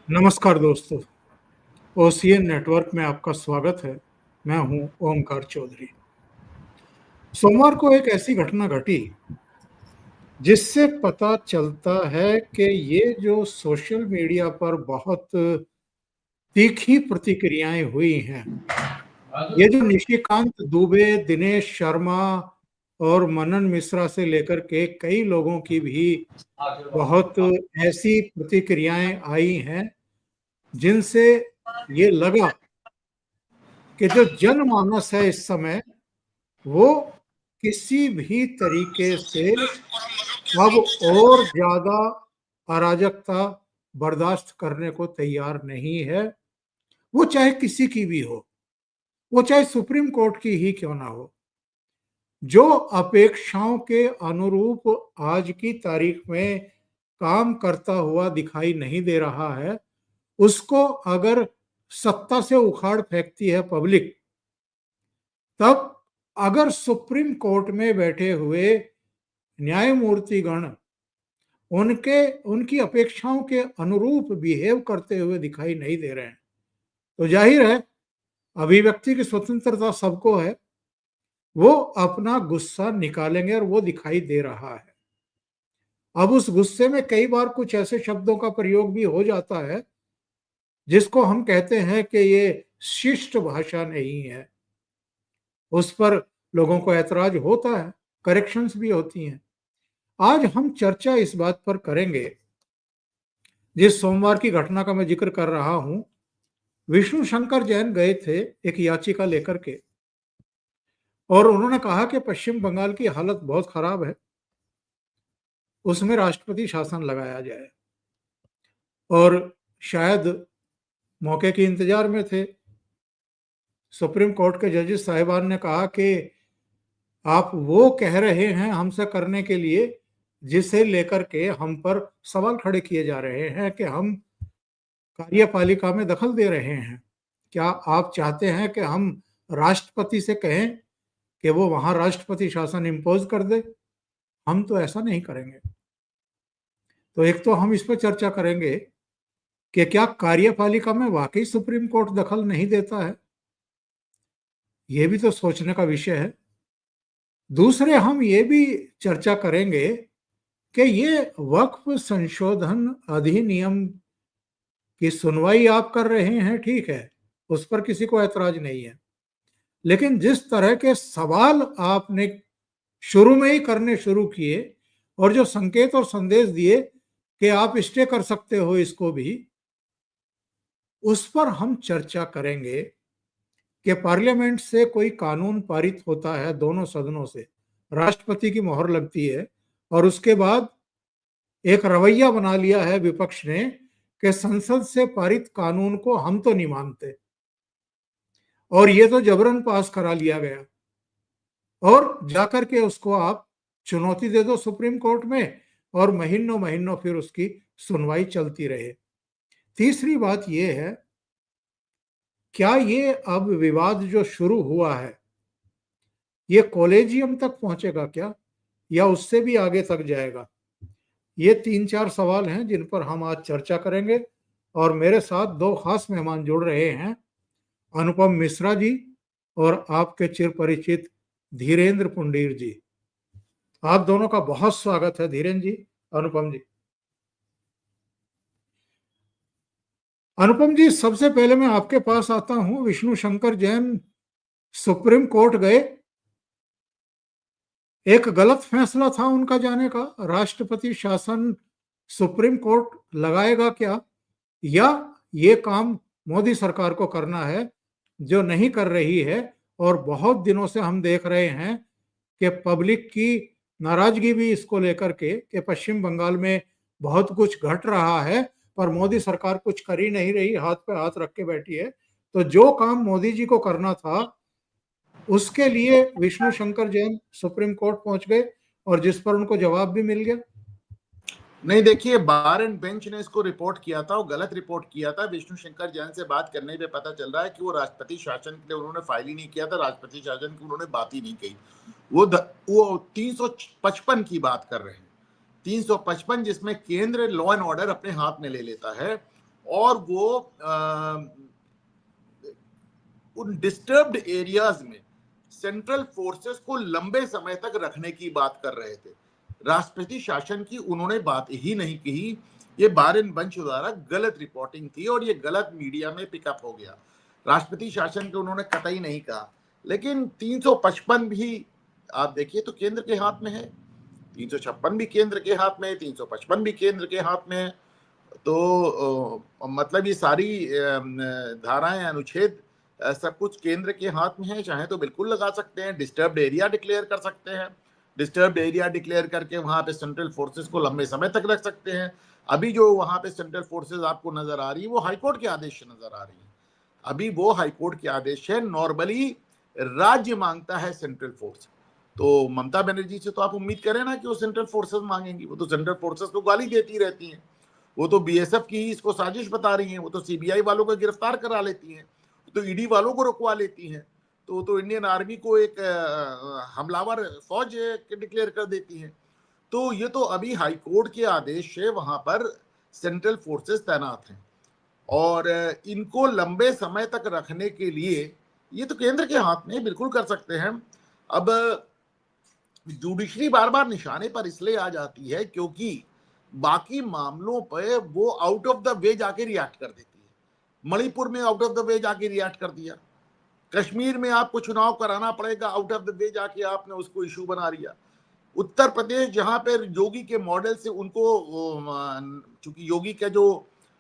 नमस्कार दोस्तों, OCN network में आपका स्वागत है। मैं हूं ओमकार चौधरी। सोमवार को एक ऐसी घटना घटी जिससे पता चलता है कि ये जो सोशल मीडिया पर बहुत तीखी प्रतिक्रियाएं हुई हैं, ये जो निशिकांत दुबे, दिनेश शर्मा और मनन मिश्रा से लेकर के कई लोगों की भी बहुत ऐसी प्रतिक्रियाएं आई हैं जिनसे ये लगा कि जो जनमानस है इस समय वो किसी भी तरीके से अब और ज्यादा अराजकता बर्दाश्त करने को तैयार नहीं है। वो चाहे किसी की भी हो, वो चाहे सुप्रीम कोर्ट की ही क्यों ना हो। जो अपेक्षाओं के अनुरूप आज की तारीख में काम करता हुआ दिखाई नहीं दे रहा है, उसको अगर सत्ता से उखाड़ फेंकती है पब्लिक, तब अगर सुप्रीम कोर्ट में बैठे हुए न्यायमूर्तिगण उनके उनकी अपेक्षाओं के अनुरूप बिहेव करते हुए दिखाई नहीं दे रहे हैं, तो जाहिर है अभिव्यक्ति की स्वतंत्रता सबको है, वो अपना गुस्सा निकालेंगे और वो दिखाई दे रहा है। अब उस गुस्से में कई बार कुछ ऐसे शब्दों का प्रयोग भी हो जाता है जिसको हम कहते हैं कि ये शिष्ट भाषा नहीं है। उस पर लोगों को ऐतराज होता है, करेक्शंस भी होती हैं। आज हम चर्चा इस बात पर करेंगे, जिस सोमवार की घटना का मैं जिक्र कर रहा हूं, विष्णु शंकर जैन गए थे एक याचिका लेकर के, और उन्होंने कहा कि पश्चिम बंगाल की हालत बहुत खराब है, उसमें राष्ट्रपति शासन लगाया जाए। और शायद मौके के इंतजार में थे। सुप्रीम कोर्ट के जजेस साहिबान ने कहा कि आप वो कह रहे हैं हमसे करने के लिए जिसे लेकर के हम पर सवाल खड़े किए जा रहे हैं कि हम कार्यपालिका में दखल दे रहे हैं। क्या आप चाहते हैं कि हम राष्ट्रपति से कहें कि वो वहां राष्ट्रपति शासन इम्पोज कर दे? हम तो ऐसा नहीं करेंगे। तो एक तो हम इस पर चर्चा करेंगे कि क्या कार्यपालिका में वाकई सुप्रीम कोर्ट दखल नहीं देता है? ये भी तो सोचने का विषय है। दूसरे हम ये भी चर्चा करेंगे कि ये वक्फ संशोधन अधिनियम की सुनवाई आप कर रहे हैं, ठीक है, उस पर किसी को ऐतराज नहीं है, लेकिन जिस तरह के सवाल आपने शुरू में ही करने शुरू किए और जो संकेत और संदेश दिए कि आप स्टे कर सकते हो इसको भी, उस पर हम चर्चा करेंगे कि पार्लियामेंट से कोई कानून पारित होता है, दोनों सदनों से राष्ट्रपति की मोहर लगती है, और उसके बाद एक रवैया बना लिया है विपक्ष ने कि संसद से पारित कानून को हम तो नहीं मानते, और ये तो जबरन पास करा लिया गया, और जाकर के उसको आप चुनौती दे दो सुप्रीम कोर्ट में, और महीनों महीनों फिर उसकी सुनवाई चलती रहे। तीसरी बात यह है, क्या ये अब विवाद जो शुरू हुआ है ये कॉलेजियम तक पहुंचेगा क्या, या उससे भी आगे तक जाएगा? ये 3-4 सवाल हैं जिन पर हम आज चर्चा करेंगे, और मेरे साथ दो खास मेहमान जुड़ रहे हैं, अनुपम मिश्रा जी और आपके चिर परिचित धीरेन्द्र पुंडीर जी। आप दोनों का बहुत स्वागत है, धीरेन्द्र जी, अनुपम जी। अनुपम जी, सबसे पहले मैं आपके पास आता हूं। विष्णु शंकर जैन सुप्रीम कोर्ट गए, एक गलत फैसला था उनका जाने का। राष्ट्रपति शासन सुप्रीम कोर्ट लगाएगा क्या, या ये काम मोदी सरकार को करना है जो नहीं कर रही है? और बहुत दिनों से हम देख रहे हैं कि पब्लिक की नाराजगी भी इसको लेकर के कि पश्चिम बंगाल में बहुत कुछ घट रहा है पर मोदी सरकार कुछ कर ही नहीं रही, हाथ पे हाथ रख के बैठी है। तो जो काम मोदी जी को करना था उसके लिए विष्णु शंकर जैन सुप्रीम कोर्ट पहुंच गए, और जिस पर उनको जवाब भी मिल गया। नहीं, देखिए, बार एंड बेंच ने इसको रिपोर्ट किया था, वो गलत रिपोर्ट किया था। विष्णु शंकर जैन से बात करने पे पता चल रहा है कि वो राष्ट्रपति शासन के लिए उन्होंने फाइल ही नहीं किया था, राष्ट्रपति शासन की उन्होंने बात ही नहीं कही। वो 355 की बात कर रहे हैं, 355, जिसमें केंद्र लॉ एंड ऑर्डर अपने हाथ में ले लेता है, और वो उन डिस्टर्ब्ड एरियाज में सेंट्रल फोर्सेस को लंबे समय तक रखने की बात कर रहे थे। राष्ट्रपति शासन की उन्होंने बात ही नहीं कही। ये बारेन बंच द्वारा गलत रिपोर्टिंग थी और ये गलत मीडिया में पिकअप हो गया। राष्ट्रपति शासन के उन्होंने कतई नहीं कहा। लेकिन 355 भी आप देखिए तो केंद्र के हाथ में है, 356 भी केंद्र के हाथ में है, 355 भी केंद्र के हाथ में है। तो मतलब ये सारी धाराएं, अनुच्छेद सब कुछ केंद्र के हाथ में है। चाहे तो बिल्कुल लगा सकते हैं, डिस्टर्ब्ड एरिया डिक्लेयर कर सकते हैं, डिस्टर्ब्ड एरिया डिक्लेयर करके वहां पे सेंट्रल फोर्सेस को लंबे समय तक रख सकते हैं। अभी जो वहां पे सेंट्रल फोर्सेस आपको नजर आ रही है वो हाईकोर्ट के आदेश से नजर आ रही है। अभी वो हाईकोर्ट के आदेश है। नॉर्मली राज्य मांगता है सेंट्रल फोर्स, तो ममता बनर्जी से तो आप उम्मीद करें ना कि वो सेंट्रल फोर्सेस मांगेंगी। वो तो सेंट्रल फोर्सेस को गाली देती रहती हैं, वो तो बीएसएफ की ही इसको साजिश बता रही हैं, वो तो सीबीआई वालों को गिरफ्तार करा लेती हैं, तो ईडी वालों को रुकवा लेती हैं, तो इंडियन आर्मी को एक हमलावर फौज डिक्लेयर कर देती हैं। तो ये तो अभी हाईकोर्ट के आदेश से वहां पर सेंट्रल फोर्सेस तैनात हैं और इनको लंबे समय तक रखने के लिए ये तो केंद्र के हाथ में बिल्कुल कर सकते हैं। अब जुडिशरी बार बार निशाने पर इसलिए आ जाती है क्योंकि बाकी मामलों पर वो आउट ऑफ द वे जाके रिएक्ट कर देती है। मणिपुर में आउट ऑफ द वे जाके रिएक्ट कर दिया, कश्मीर में आपको चुनाव कराना पड़ेगा, आउट ऑफ द वे जाके आपने उसको इशू बना लिया। उत्तर प्रदेश जहां पर योगी के मॉडल से उनको, चूंकि योगी का जो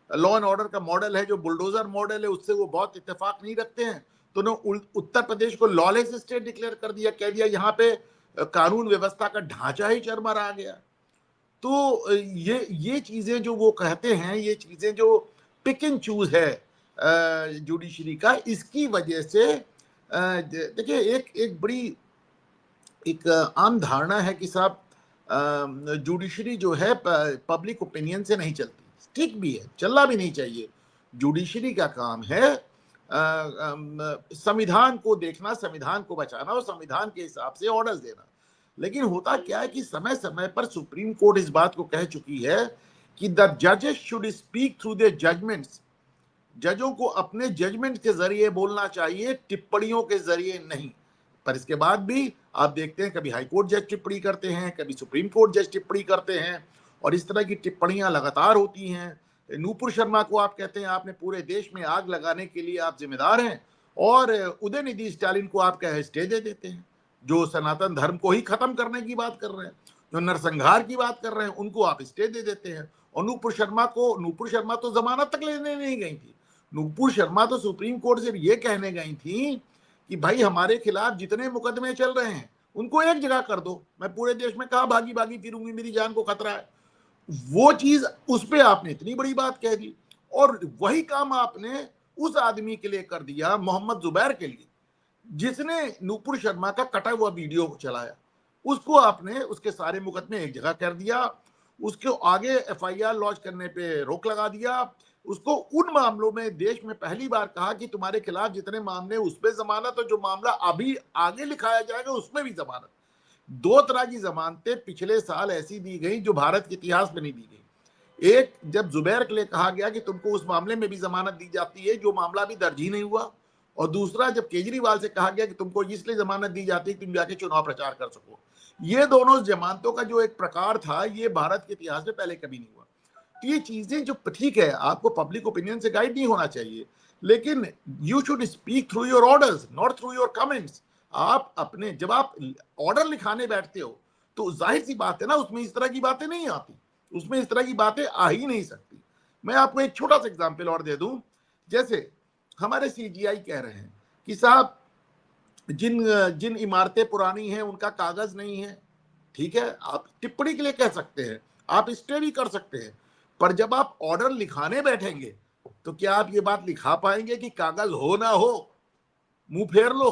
लॉ एंड ऑर्डर का मॉडल है, जो बुलडोजर मॉडल है, उससे वो बहुत इत्तेफाक नहीं रखते हैं, तो उन्होंने उत्तर प्रदेश को लॉलेस स्टेट डिक्लेयर कर दिया, कह दिया यहाँ पे कानून व्यवस्था का ढांचा ही चरमरा आ गया। तो ये चीजें जो वो कहते हैं, ये चीजें जो पिक एंड चूज है जुडिशरी का, इसकी वजह से देखिए एक बड़ी एक आम धारणा है कि साहब जुडिशरी जो है पब्लिक ओपिनियन से नहीं चलती। ठीक भी है, चलना भी नहीं चाहिए। जुडिशरी का काम है संविधान को देखना, संविधान को बचाना और संविधान के हिसाब से ऑर्डर्स देना। लेकिन होता क्या है कि समय समय पर सुप्रीम कोर्ट इस बात को कह चुकी है कि द जजेस should speak through their judgements. जजों को अपने जजमेंट के जरिए बोलना चाहिए, टिप्पणियों के जरिए नहीं। पर इसके बाद भी आप देखते हैं कभी हाईकोर्ट जज टिप्पणी करते हैं, कभी सुप्रीम कोर्ट जज टिप्पणी करते हैं और इस तरह की टिप्पणियां लगातार होती हैं। नूपुर शर्मा को आप कहते हैं आपने पूरे देश में आग लगाने के लिए आप जिम्मेदार हैं, और उदयनिधि स्टालिन को आप कहे स्टे दे देते हैं, जो सनातन धर्म को ही खत्म करने की बात कर रहे हैं, जो नरसंहार की बात कर रहे हैं, उनको आप स्टे दे देते हैं। और नूपुर शर्मा तो जमानत तक लेने नहीं गई थी। नूपुर शर्मा तो सुप्रीम कोर्ट से ये कहने गई थी कि भाई हमारे खिलाफ जितने मुकदमे चल रहे हैं उनको एक जगह कर दो, मैं पूरे देश में कहां भागी भागी फिरूंगी, मेरी जान को खतरा है। वो चीज उस पे आपने इतनी बड़ी बात कह दी, और वही काम आपने उस आदमी के लिए कर दिया, मोहम्मद जुबैर के लिए, जिसने नूपुर शर्मा का कटा हुआ वीडियो चलाया। उसको आपने उसके सारे मुकदमे एक जगह कर दिया, उसके आगे एफआईआर लॉन्च करने पे रोक लगा दिया, उसको उन मामलों में देश में पहली बार कहा कि तुम्हारे खिलाफ जितने मामले उसमें जमानत, और जो मामला अभी आगे लिखाया जाएगा उसमें भी जमानत। दो तरह की जमानतें पिछले साल ऐसी दी गई जो भारत के इतिहास में नहीं दी गई। एक, जब जुबैर के लिए कहा गया कि तुमको उस मामले में भी जमानत दी जाती है जो मामला अभी दर्ज ही नहीं हुआ, और दूसरा जब केजरीवाल से कहा गया कि तुमको इसलिए जमानत दी जाती है कि तुम जाके चुनाव प्रचार कर सको। ये दोनों जमानतों का जो एक प्रकार था, ये भारत के इतिहास में पहले कभी नहीं हुआ। तो ये चीजें जो ठीक है, आपको पब्लिक ओपिनियन से गाइड नहीं होना चाहिए, लेकिन you should speak through your orders, not through your comments. आप अपने, जब आप ऑर्डर लिखाने बैठते हो तो जाहिर सी बात है ना, उसमें इस तरह की बातें नहीं आती, उसमें इस तरह की बातें आ ही नहीं सकती। मैं आपको एक छोटा सा एग्जाम्पल और दे दूं। जैसे हमारे सीजीआई कह रहे हैं कि साहब जिन इमारतें पुरानी हैं उनका कागज नहीं है। ठीक है, आप टिप्पणी के लिए कह सकते हैं, आप स्टे भी कर सकते हैं, पर जब आप ऑर्डर लिखाने बैठेंगे तो क्या आप ये बात लिखा पाएंगे कि कागज हो ना हो मुंह फेर लो?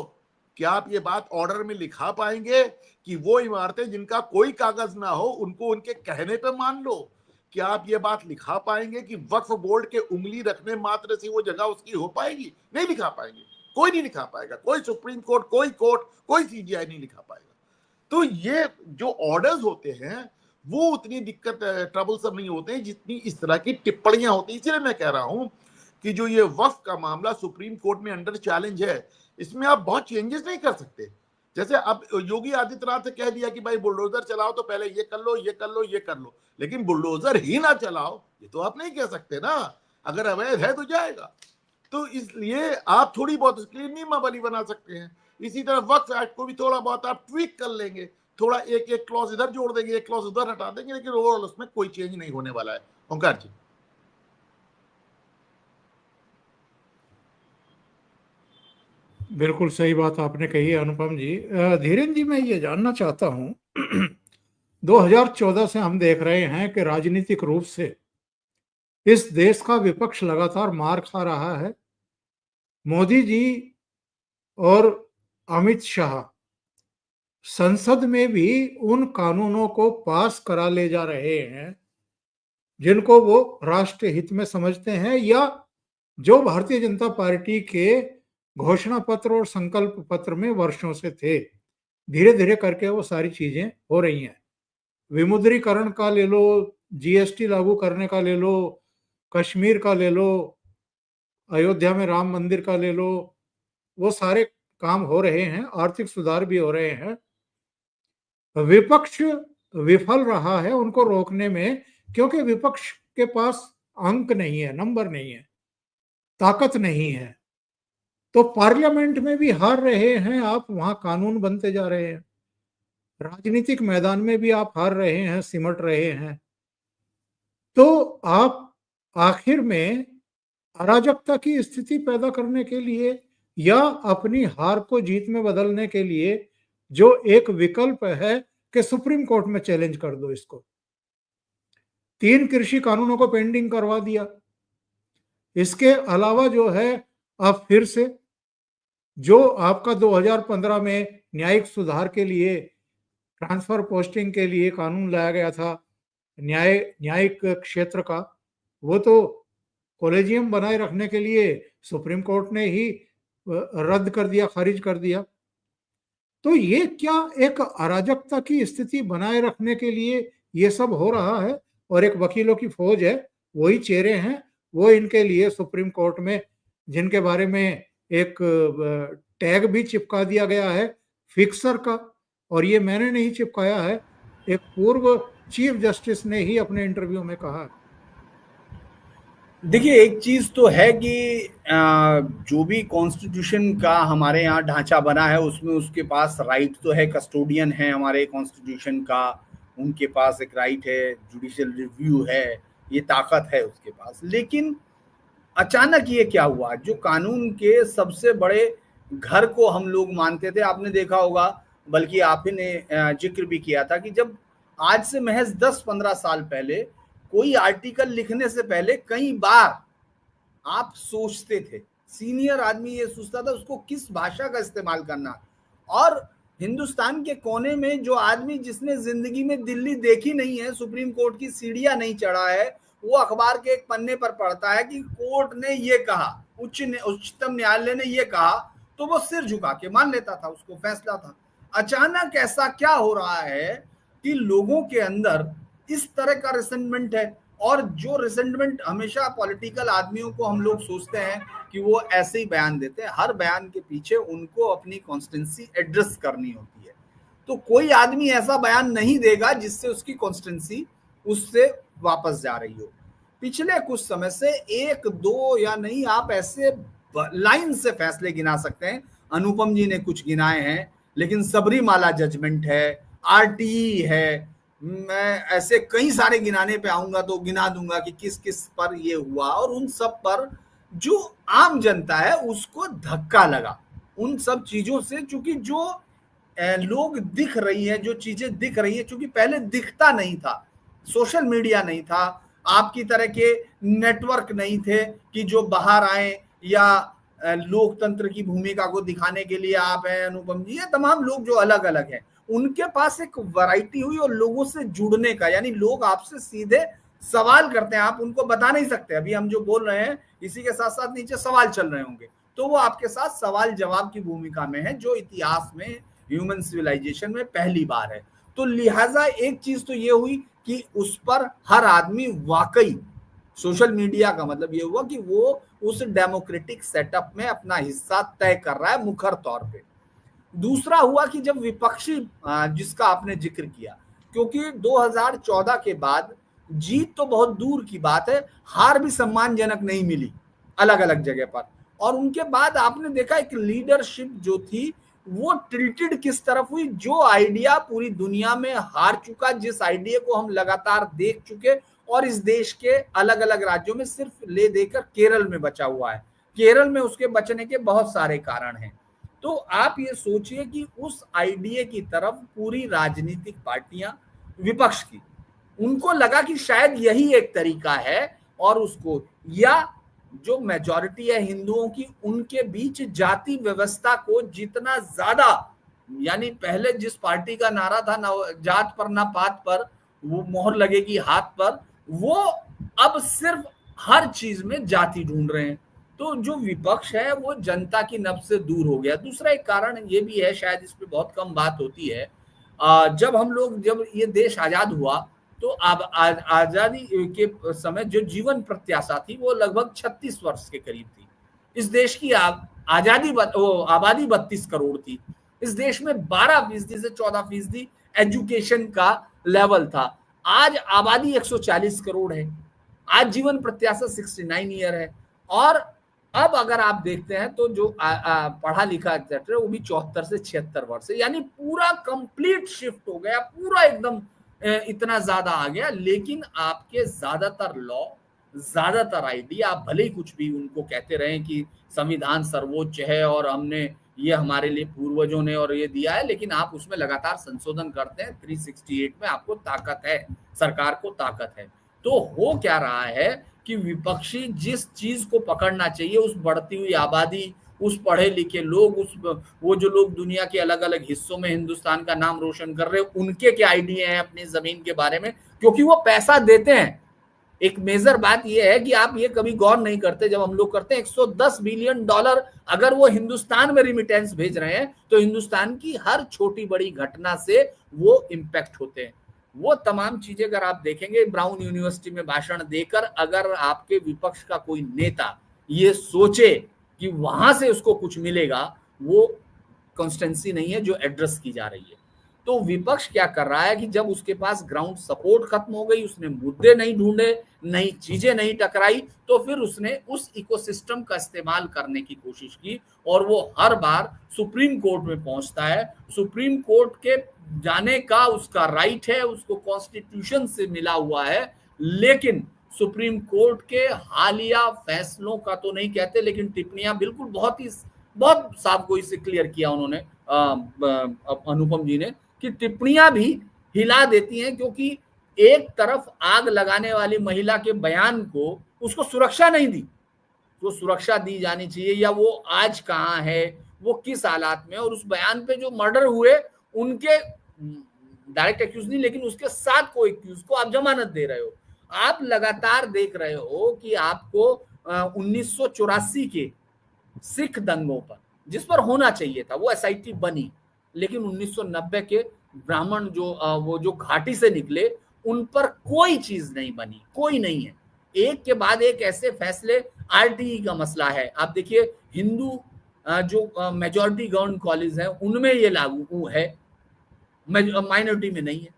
क्या आप ये बात ऑर्डर में लिखा पाएंगे कि वो इमारतें जिनका कोई कागज ना हो उनको उनके कहने पे मान लो? क्या आप ये बात लिखा पाएंगे कि वक्फ बोर्ड के उंगली रखने मात्र से वो जगह उसकी हो पाएगी? नहीं लिखा पाएंगे, कोई नहीं लिखा पाएगा, कोई सुप्रीम कोर्ट, कोई सीजीआई नहीं लिखा पाएगा। तो ये जो ऑर्डर्स होते हैं वो उतनी दिक्कत ट्रबल सब नहीं होते हैं जितनी इस तरह की टिप्पणियां होती हैं। इसलिए मैं कह रहा हूं कि जो ये वक्फ का मामला सुप्रीम कोर्ट में अंडर चैलेंज है, इसमें आप बहुत चेंजेस नहीं कर सकते। जैसे अब योगी आदित्यनाथ ने कह दिया कि भाई बुलडोजर चलाओ तो पहले ये कर लो, ये कर लो, ये कर लो, लेकिन बुलडोजर ही ना चलाओ, ये तो आप नहीं कह सकते ना। अगर अवैध है तो जाएगा। तो इसलिए आप थोड़ी बहुत उसके लिए नियमावली बना सकते हैं। इसी तरह वक्फ एक्ट को भी थोड़ा बहुत आप ट्वीक कर लेंगे, थोड़ा एक एक क्लॉज इधर जोड़ देंगे, एक क्लॉज उधर हटा देंगे, लेकिन ओवरऑल उसमें कोई चेंज नहीं होने वाला है। ओंकार जी। बिल्कुल सही बात आपने कही है अनुपम जी। धीरेन्द्र जी, मैं ये जानना चाहता हूँ 2014 से हम देख रहे हैं कि राजनीतिक रूप से इस देश का विपक्ष लगातार मार खा रहा है। मोदी जी और अमित शाह संसद में भी उन कानूनों को पास करा ले जा रहे हैं जिनको वो राष्ट्र हित में समझते हैं, या जो भारतीय जनता पार्टी के घोषणा पत्र और संकल्प पत्र में वर्षों से थे। धीरे धीरे करके वो सारी चीजें हो रही हैं। विमुद्रीकरण का ले लो, जीएसटी लागू करने का ले लो, कश्मीर का ले लो, अयोध्या में राम मंदिर का ले लो, वो सारे काम हो रहे हैं, आर्थिक सुधार भी हो रहे हैं। विपक्ष विफल रहा है उनको रोकने में, क्योंकि विपक्ष के पास अंक नहीं है, नंबर नहीं है, ताकत नहीं है। तो पार्लियामेंट में भी हार रहे हैं आप, वहां कानून बनते जा रहे हैं। राजनीतिक मैदान में भी आप हार रहे हैं, सिमट रहे हैं। तो आप आखिर में अराजकता की स्थिति पैदा करने के लिए या अपनी हार को जीत में बदलने के लिए जो एक विकल्प है कि सुप्रीम कोर्ट में चैलेंज कर दो इसको। 3 कृषि कानूनों को पेंडिंग करवा दिया। इसके अलावा जो है, आप फिर से जो आपका 2015 में न्यायिक सुधार के लिए, ट्रांसफर पोस्टिंग के लिए कानून लाया गया था न्यायिक क्षेत्र का, वो तो कॉलेजियम बनाए रखने के लिए सुप्रीम कोर्ट ने ही रद्द कर दिया, खारिज कर दिया। तो ये क्या एक अराजकता की स्थिति बनाए रखने के लिए ये सब हो रहा है? और एक वकीलों की फौज है, वही चेहरे हैं, वो इनके लिए सुप्रीम कोर्ट में, जिनके बारे में एक टैग भी चिपका दिया गया है फिक्सर का, और ये मैंने नहीं चिपकाया है, एक पूर्व चीफ जस्टिस ने ही अपने इंटरव्यू में कहा। देखिए, एक चीज तो है कि जो भी कॉन्स्टिट्यूशन का हमारे यहाँ ढांचा बना है उसमें उसके पास राइट तो है, कस्टोडियन है हमारे कॉन्स्टिट्यूशन का, उनके पास एक राइट है, जुडिशियल रिव्यू है, ये ताकत है उसके पास। लेकिन अचानक ये क्या हुआ, जो कानून के सबसे बड़े घर को हम लोग मानते थे, आपने देखा होगा, बल्कि आप ही ने जिक्र भी किया था कि जब आज से महज 10-15 साल पहले कोई आर्टिकल लिखने से पहले कई बार आप सोचते थे, सीनियर आदमी ये सोचता था उसको किस भाषा का इस्तेमाल करना। और हिंदुस्तान के कोने में जो आदमी जिसने जिंदगी में दिल्ली देखी नहीं है, सुप्रीम कोर्ट की सीढ़ियां नहीं चढ़ा है, वो अखबार के एक पन्ने पर पढ़ता है कि कोर्ट ने ये कहा, उच्चतम न्यायालय ने ये कहा, तो वो सिर झुका के मान लेता था, उसको फैसला था। अचानक ऐसा क्या हो रहा है कि लोगों के अंदर इस तरह का रिसेंटमेंट है, और जो रिसेंटमेंट हमेशा पॉलिटिकल आदमियों को हम लोग सोचते हैं कि वो ऐसे ही बयान देते हैं, हर बयान के पीछे उनको अपनी कॉन्स्टिट्यूंसी एड्रेस करनी होती है। तो कोई आदमी ऐसा बयान नहीं देगा जिससे उसकी कॉन्स्टिट्यूंसी उससे वापस जा रही हो। पिछले कुछ समय से 1-2 या नहीं, आप ऐसे लाइन से फैसले गिना सकते हैं, अनुपम जी ने कुछ गिनाए हैं, लेकिन सबरीमाला जजमेंट है, आरटीई है, मैं ऐसे कई सारे गिनाने पे आऊंगा तो गिना दूंगा कि किस किस पर ये हुआ, और उन सब पर जो आम जनता है उसको धक्का लगा उन सब चीजों से, चूंकि जो लोग दिख रही है, जो चीजें दिख रही है, चूंकि पहले दिखता नहीं था, सोशल मीडिया नहीं था, आपकी तरह के नेटवर्क नहीं थे कि जो बाहर आए, या लोकतंत्र की भूमिका को दिखाने के लिए आप हैं अनुपम जी, ये तमाम लोग जो अलग अलग हैं, उनके पास एक वैरायटी हुई और लोगों से जुड़ने का, यानी लोग आपसे सीधे सवाल करते हैं, आप उनको बता नहीं सकते, अभी हम जो बोल रहे हैं इसी के साथ साथ नीचे सवाल चल रहे होंगे, तो वो आपके साथ सवाल जवाब की भूमिका में है, जो इतिहास में ह्यूमन सिविलाइजेशन में पहली बार है। तो लिहाजा एक चीज तो ये हुई कि उस पर हर आदमी वाकई, सोशल मीडिया का मतलब ये हुआ कि वो उस डेमोक्रेटिक सेटअप में अपना हिस्सा तय कर रहा है मुखर तौर पे। दूसरा हुआ कि जब विपक्षी, जिसका आपने जिक्र किया, क्योंकि 2014 के बाद जीत तो बहुत दूर की बात है, हार भी सम्मानजनक नहीं मिली अलग अलग जगह पर, और उनके बाद आपने देखा एक लीडरशिप जो थी वो टिल्टेड किस तरफ हुई। जो आइडिया पूरी दुनिया में हार चुका, जिस आइडिया को हम लगातार देख चुके, और इस देश के अलग अलग राज्यों में सिर्फ ले देकर केरल में बचा हुआ है। केरल में उसके बचने के बहुत सारे कारण हैं। तो आप ये सोचिए कि उस आइडिया की तरफ पूरी राजनीतिक पार्टियां, विपक्ष की, उनको लगा कि शायद यही एक तरीका है, और उसको, या जो मेजॉरिटी है हिंदुओं की, उनके बीच जाति व्यवस्था को जितना ज्यादा, यानी पहले जिस पार्टी का नारा था ना जात पर ना पात पर, वो मोहर लगेगी हाथ पर, वो अब सिर्फ हर चीज में जाति ढूंढ रहे हैं। तो जो विपक्ष है वो जनता की नब्ज से दूर हो गया। दूसरा एक कारण ये भी है, शायद इस पे बहुत कम बात होती है, जब ये देश आजाद हुआ तो आजादी के समय जो जीवन प्रत्याशा थी वो लगभग 36 वर्ष के करीब थी। इस देश की आबादी 32 करोड़ थी। इस देश में 12% से 14% एजुकेशन का लेवल था। आज आबादी 140 करोड़ है। आज जीवन प्रत्याशा 69 ईयर है। और अब अगर आप देखते हैं तो जो पढ़ा लिखा एक्सेट्रा वो भी 74 से 76 वर्ष है। यानी पूरा कंप्लीट शिफ्ट हो गया, पूरा एकदम इतना ज्यादा आ गया। लेकिन आपके ज्यादातर लॉ, ज्यादातर आइडिया, आप भले ही कुछ भी उनको कहते रहे कि संविधान सर्वोच्च है और हमने ये हमारे लिए पूर्वजों ने और ये दिया है, लेकिन आप उसमें लगातार संशोधन करते हैं। 368 में आपको ताकत है, सरकार को ताकत है। तो हो क्या रहा है कि विपक्षी जिस चीज को पकड़ना चाहिए, उस बढ़ती हुई आबादी, उस पढ़े लिखे लोग, वो जो लोग दुनिया के अलग अलग हिस्सों में हिंदुस्तान का नाम रोशन कर रहे हैं, उनके क्या आइडिया हैं अपनी जमीन के बारे में, क्योंकि वो पैसा देते हैं। एक मेजर बात यह है कि आप ये कभी गौर नहीं करते, जब हम लोग करते हैं $110 बिलियन अगर वो हिंदुस्तान में रिमिटेंस भेज रहे हैं तो हिंदुस्तान की हर छोटी बड़ी घटना से वो इम्पैक्ट होते हैं। वो तमाम चीजें अगर आप देखेंगे, ब्राउन यूनिवर्सिटी में भाषण देकर अगर आपके विपक्ष का कोई नेता ये सोचे कि वहां से उसको कुछ मिलेगा, वो कॉन्स्टेंसी नहीं है जो एड्रेस की जा रही है। तो विपक्ष क्या कर रहा है कि जब उसके पास ग्राउंड सपोर्ट खत्म हो गई, उसने मुद्दे नहीं ढूंढे, नई चीजें नहीं टकराई, तो फिर उसने उस इकोसिस्टम का इस्तेमाल करने की कोशिश की, और वो हर बार सुप्रीम कोर्ट में पहुंचता है। सुप्रीम कोर्ट के जाने का उसका राइट है, उसको कॉन्स्टिट्यूशन से मिला हुआ है, लेकिन सुप्रीम कोर्ट के हालिया फैसलों का तो नहीं कहते, लेकिन टिप्पणियां बिल्कुल बहुत साफ गोई से क्लियर किया उन्होंने, अनुपम जी ने, कि टिप्पणियां भी हिला देती हैं, क्योंकि एक तरफ आग लगाने वाली महिला के बयान को उसको सुरक्षा नहीं दी, जो सुरक्षा दी जानी चाहिए, या वो आज कहाँ है, वो किस हालात में, और उस बयान पे जो मर्डर हुए उनके डायरेक्ट एक्यूज नहीं, लेकिन उसके साथ कोई एक्यूज को आप जमानत दे रहे हो। आप लगातार देख रहे हो कि आपको 1984 के सिख दंगों पर, जिस पर होना चाहिए था, वो एसआईटी बनी, लेकिन 1990 के ब्राह्मण वो जो घाटी से निकले, उन पर कोई चीज नहीं बनी, कोई नहीं है। एक के बाद एक ऐसे फैसले, आरटीई का मसला है, आप देखिए हिंदू जो मेजॉरिटी गवर्नमेंट कॉलेज है उनमें ये लागू है, माइनॉरिटी में नहीं है।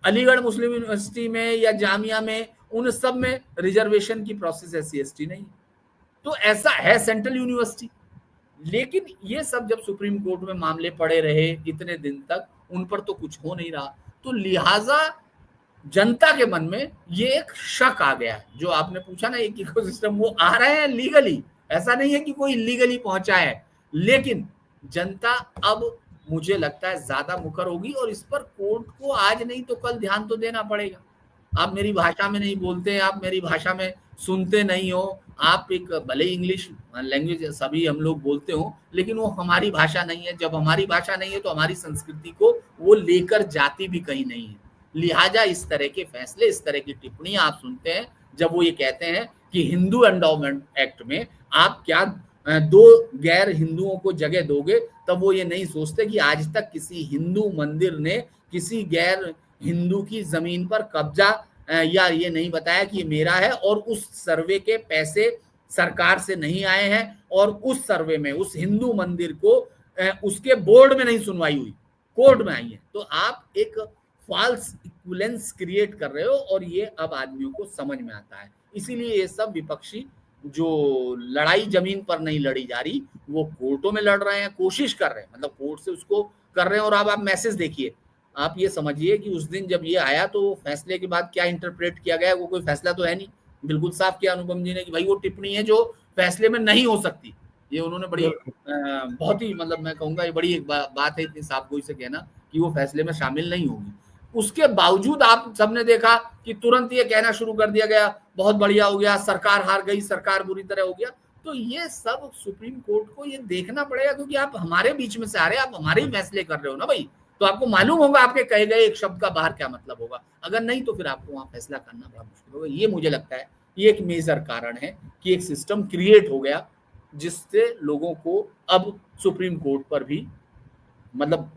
अलीगढ़ मुस्लिम यूनिवर्सिटी में या जामिया में, उन सब में रिजर्वेशन की प्रोसेस SC/ST नहीं। तो ऐसा है सेंट्रल यूनिवर्सिटी। लेकिन ये सब जब सुप्रीम कोर्ट में मामले पड़े रहे इतने दिन तक, उन पर तो कुछ हो नहीं रहा। तो लिहाजा जनता के मन में ये एक शक आ गया है, जो आपने पूछा ना, एक इकोसिस्टम, वो आ रहे हैं लीगली, ऐसा नहीं है कि कोई इलीगली पहुंचा है, लेकिन जनता अब मुझे लगता है ज्यादा मुखर होगी, और इस पर कोर्ट को आज नहीं तो कल ध्यान तो देना पड़ेगा। आप मेरी भाषा में नहीं बोलते हैं, आप मेरी भाषा में सुनते नहीं हो, आप एक भले इंग्लिश लैंग्वेज सभी हम लोग बोलते हो, लेकिन वो हमारी भाषा नहीं है। जब हमारी भाषा नहीं है तो हमारी संस्कृति को वो लेकर जाती भी कहीं नहीं है। लिहाजा इस तरह के फैसले, इस तरह की टिप्पणियां आप सुनते हैं, जब वो ये कहते हैं कि हिंदू एंडोमेंट एक्ट में आप क्या 2 गैर हिंदुओं को जगह दोगे, तब वो ये नहीं सोचते कि आज तक किसी हिंदू मंदिर ने किसी गैर हिंदू की जमीन पर कब्जा या ये नहीं बताया कि ये मेरा है, और उस सर्वे के पैसे सरकार से नहीं आए हैं, और उस सर्वे में उस हिंदू मंदिर को उसके बोर्ड में नहीं सुनवाई हुई, कोर्ट में आई है। तो आप एक फॉल्स इक्विवेलेंस क्रिएट कर रहे हो, और ये अब आदमियों को समझ में आता है। इसीलिए ये सब विपक्षी जो लड़ाई जमीन पर नहीं लड़ी जा रही, वो कोर्टों में लड़ रहे हैं, कोशिश कर रहे हैं, मतलब कोर्ट से उसको कर रहे हैं। और अब आप मैसेज देखिए, आप ये समझिए कि उस दिन जब ये आया तो फैसले के बाद क्या इंटरप्रेट किया गया, वो कोई फैसला तो है नहीं। बिल्कुल साफ किया अनुपम जी ने कि भाई वो टिप्पणी है जो फैसले में नहीं हो सकती। ये उन्होंने बड़ी बहुत ही, मतलब मैं कहूंगा ये बड़ी एक बात है इतनी साफगोई से कहना कि वो फैसले में शामिल नहीं होगी। उसके बावजूद आप सबने देखा कि तुरंत ये कहना शुरू कर दिया गया बहुत बढ़िया हो गया, सरकार हार गई, सरकार बुरी तरह हो गया। तो ये सब सुप्रीम कोर्ट को ये देखना पड़ेगा, क्योंकि आप हमारे बीच में से आ रहे हैं, आप हमारे ही फैसले कर रहे हो ना भाई, तो आपको मालूम होगा आपके कहे गए एक शब्द का बाहर क्या मतलब होगा। अगर नहीं तो फिर आपको वहां फैसला करना बड़ा मुश्किल होगा। ये मुझे लगता है ये एक मेजर कारण है कि एक सिस्टम क्रिएट हो गया जिससे लोगों को अब सुप्रीम कोर्ट पर भी, मतलब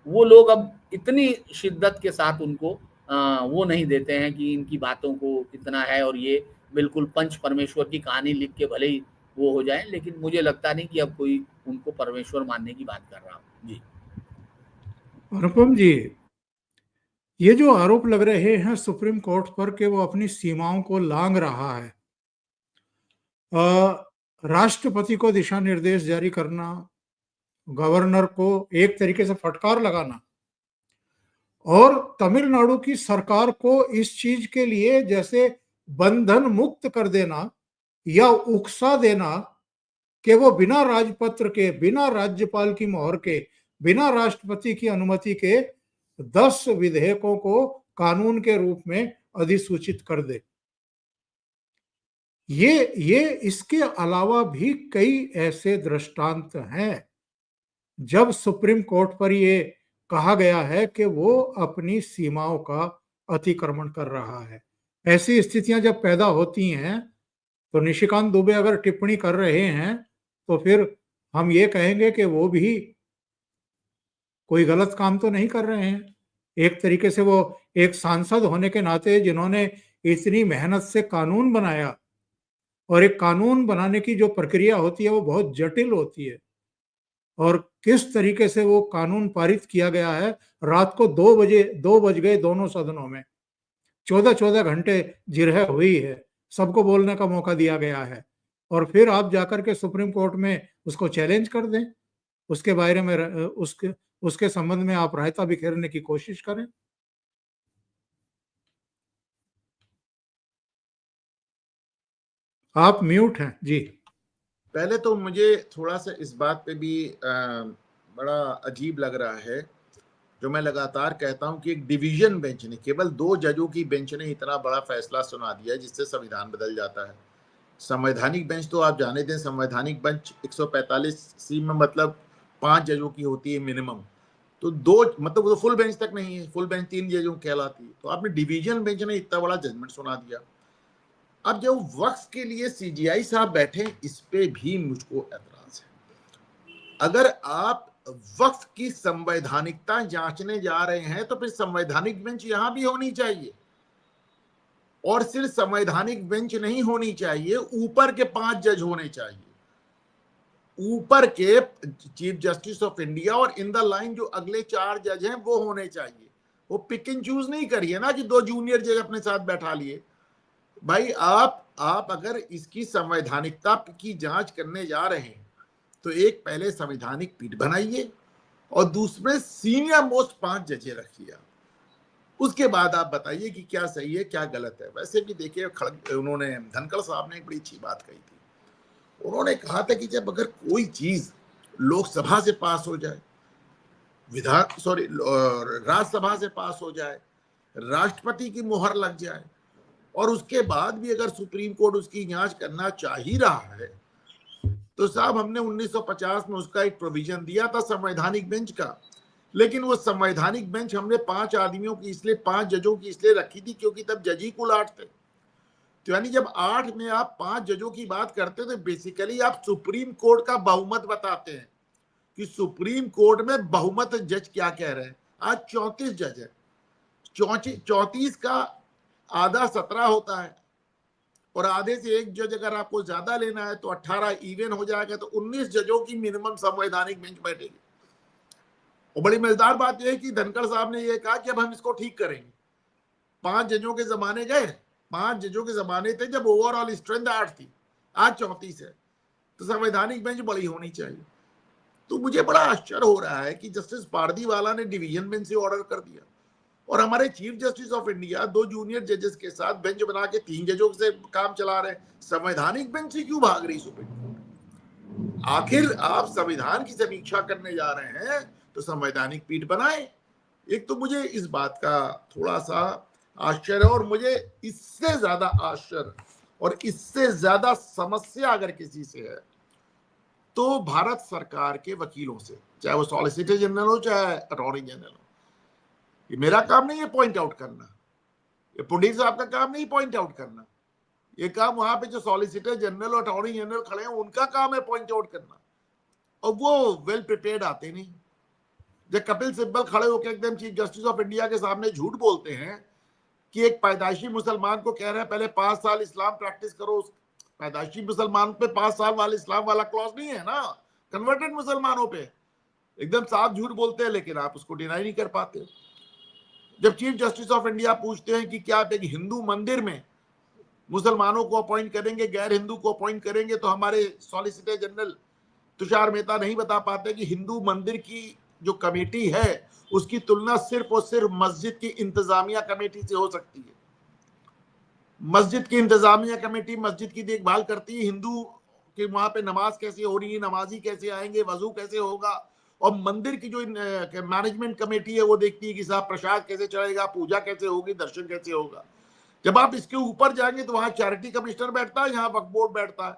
वो लोग अब इतनी शिद्दत के साथ उनको वो नहीं देते हैं कि इनकी बातों को इतना है, और ये बिल्कुल पंच परमेश्वर की कहानी लिख के भले ही वो हो जाए, लेकिन मुझे लगता नहीं कि अब कोई उनको परमेश्वर मानने की बात कर रहा हो। जी अनुपम जी, ये जो आरोप लग रहे हैं सुप्रीम कोर्ट पर कि वो अपनी सीमाओं को लांघ रहा है, राष्ट्रपति को दिशा निर्देश जारी करना, गवर्नर को एक तरीके से फटकार लगाना, और तमिलनाडु की सरकार को इस चीज के लिए जैसे बंधन मुक्त कर देना या उकसा देना कि वो बिना राजपत्र के, बिना राज्यपाल की मोहर के, बिना राष्ट्रपति की अनुमति के 10 विधेयकों को कानून के रूप में अधिसूचित कर दे। ये इसके अलावा भी कई ऐसे दृष्टांत हैं जब सुप्रीम कोर्ट पर ये कहा गया है कि वो अपनी सीमाओं का अतिक्रमण कर रहा है। ऐसी स्थितियां जब पैदा होती हैं तो निशिकांत दुबे अगर टिप्पणी कर रहे हैं तो फिर हम ये कहेंगे कि वो भी कोई गलत काम तो नहीं कर रहे हैं। एक तरीके से वो एक सांसद होने के नाते जिन्होंने इतनी मेहनत से कानून बनाया, और एक कानून बनाने की जो प्रक्रिया होती है वो बहुत जटिल होती है, और किस तरीके से वो कानून पारित किया गया है। रात को 2 बज गए दोनों सदनों में, 14-14 घंटे जिरह हुई है, सबको बोलने का मौका दिया गया है, और फिर आप जाकर के सुप्रीम कोर्ट में उसको चैलेंज कर दें, उसके बारे में उसके संबंध में आप रायता बिखेरने की कोशिश करें। आप म्यूट हैं जी। पहले तो मुझे थोड़ा सा इस बात पे भी बड़ा अजीब लग रहा है, जो मैं लगातार कहता हूं कि एक डिवीजन बेंच ने, केवल 2 जजों की बेंच ने इतना बड़ा फैसला सुना दिया जिससे संविधान बदल जाता है। संवैधानिक बेंच तो आप जाने दें, संवैधानिक बेंच 145C में मतलब 5 जजों की होती है मिनिमम, तो 2 मतलब वो फुल बेंच तक नहीं है, फुल बेंच 3 जजों कहलाती है। तो आपने डिवीजन बेंच ने इतना बड़ा जजमेंट सुना दिया। अब जो वक्फ के लिए सीजीआई साहब बैठे, इस पे भी मुझको एतराज है। अगर आप वक्फ की संवैधानिकता जांचने जा रहे हैं तो फिर संवैधानिक बेंच यहां भी होनी चाहिए, और सिर्फ संवैधानिक बेंच नहीं होनी चाहिए, ऊपर के 5 जज होने चाहिए, ऊपर के चीफ जस्टिस ऑफ इंडिया, और इन द लाइन जो अगले 4 जज हैं वो होने चाहिए। वो पिक एंड चूज नहीं करिए ना कि 2 जूनियर जज अपने साथ बैठा लिए। भाई आप अगर इसकी संवैधानिकता की जांच करने जा रहे हैं तो एक पहले संवैधानिक पीठ बनाइए और दूसरे सीनियर मोस्ट 5 जजें रखिए। उसके बाद आप बताइए कि क्या सही है क्या गलत है। वैसे भी देखिए, उन्होंने धनखड़ साहब ने एक बड़ी अच्छी बात कही थी। उन्होंने कहा था कि जब अगर कोई चीज लोकसभा से पास हो जाए, राज्यसभा से पास हो जाए, राष्ट्रपति की मोहर लग जाए, और उसके बाद भी अगर सुप्रीम कोर्ट उसकी जांच करना चाह ही रहा है, तो साहब हमने 1950 में उसका एक प्रोविजन दिया था संवैधानिक बेंच का, लेकिन वो संवैधानिक बेंच हमने 5 आदमियों की इसलिए 5 जजों की इसलिए रखी थी क्योंकि तब जज ही कुल 8 थे। तो यानी जब 8 में आप 5 जजों की बात करते तो बेसिकली आप सुप्रीम कोर्ट का बहुमत बताते हैं कि सुप्रीम कोर्ट में बहुमत जज क्या कह रहे हैं। आज 34 जज है। 34 का आधा 17 होता है, और आधे से एक जज अगर आपको ज्यादा लेना है तो 18 इवन हो जाएगा, तो 19 जजों की मिनिमम संवैधानिक बेंच बैठेगी। और बड़ी मजेदार बात यह है कि धनखड़ साहब ने यह कहा कि अब हम इसको ठीक करेंगे। 5 जजों के जमाने गए, 5 जजों के जमाने थे जब ओवरऑल स्ट्रेंथ 8 थी, आज 34 है, तो संवैधानिक बेंच बड़ी होनी चाहिए। तो मुझे बड़ा आश्चर्य हो रहा है कि जस्टिस पारदीवाला ने डिवीजन बेंच से ऑर्डर कर दिया, और हमारे chief justice of India 2 junior जजेस के साथ बेंच बना के 3 जजों से काम चला रहे हैं। संवैधानिक बेंच से क्यों भाग रही सुप्रीम कोर्ट? आखिर आप संविधान की समीक्षा करने जा रहे हैं तो संवैधानिक पीठ बनाए। एक तो मुझे इस बात का थोड़ा सा आश्चर्य, और मुझे इससे ज्यादा आश्चर्य और इससे ज्यादा समस्या अगर किसी से है तो भारत सरकार के वकीलों से, चाहे वो सॉलिसिटर जनरल हो चाहे अटॉर्नी जनरल हो। ये मेरा काम नहीं है पॉइंट आउट करना, ये पुंडीर साहब का काम नहीं पॉइंट आउट करना, ये काम वहां पे जो सॉलिसिटर जनरल और अटॉर्नी जनरल खड़े हैं उनका काम है पॉइंट आउट करना, और वो वेल प्रिपेयर्ड आते नहीं। जब कपिल सिब्बल खड़े होकर एकदम चीफ जस्टिस ऑफ इंडिया के सामने झूठ बोलते हैं कि एक पैदाइशी मुसलमान को कह रहे हैं पहले 5 साल इस्लाम प्रैक्टिस करो, उस पैदाइशी मुसलमान पे 5 साल वाले इस्लाम वाला क्लॉज नहीं है ना, कन्वर्टेड मुसलमानों पे एकदम साफ झूठ बोलते हैं, लेकिन आप उसको डिनाई नहीं कर पाते। जब चीफ जस्टिस ऑफ इंडिया पूछते हैं कि क्या आप एक हिंदू मंदिर में मुसलमानों को अपॉइंट करेंगे, गैर हिंदू को अपॉइंट करेंगे, तो हमारे सॉलिसिटर जनरल तुषार मेहता नहीं बता पाते कि हिंदू मंदिर की जो कमेटी है उसकी तुलना सिर्फ और सिर्फ मस्जिद की इंतजामिया कमेटी से हो सकती है। मस्जिद की इंतजामिया कमेटी मस्जिद की देखभाल करती है, हिंदू कि वहां पे नमाज कैसे हो रही है, नमाजी कैसे आएंगे, वजू कैसे होगा, और मंदिर की जो मैनेजमेंट कमेटी है वो देखती है कि साहब प्रसाद कैसे चढ़ेगा, पूजा कैसे होगी, दर्शन कैसे होगा। जब आप इसके ऊपर जाएंगे तो वहां चैरिटी कमिश्नर बैठता है, यहाँ वक्फ बोर्ड बैठता है।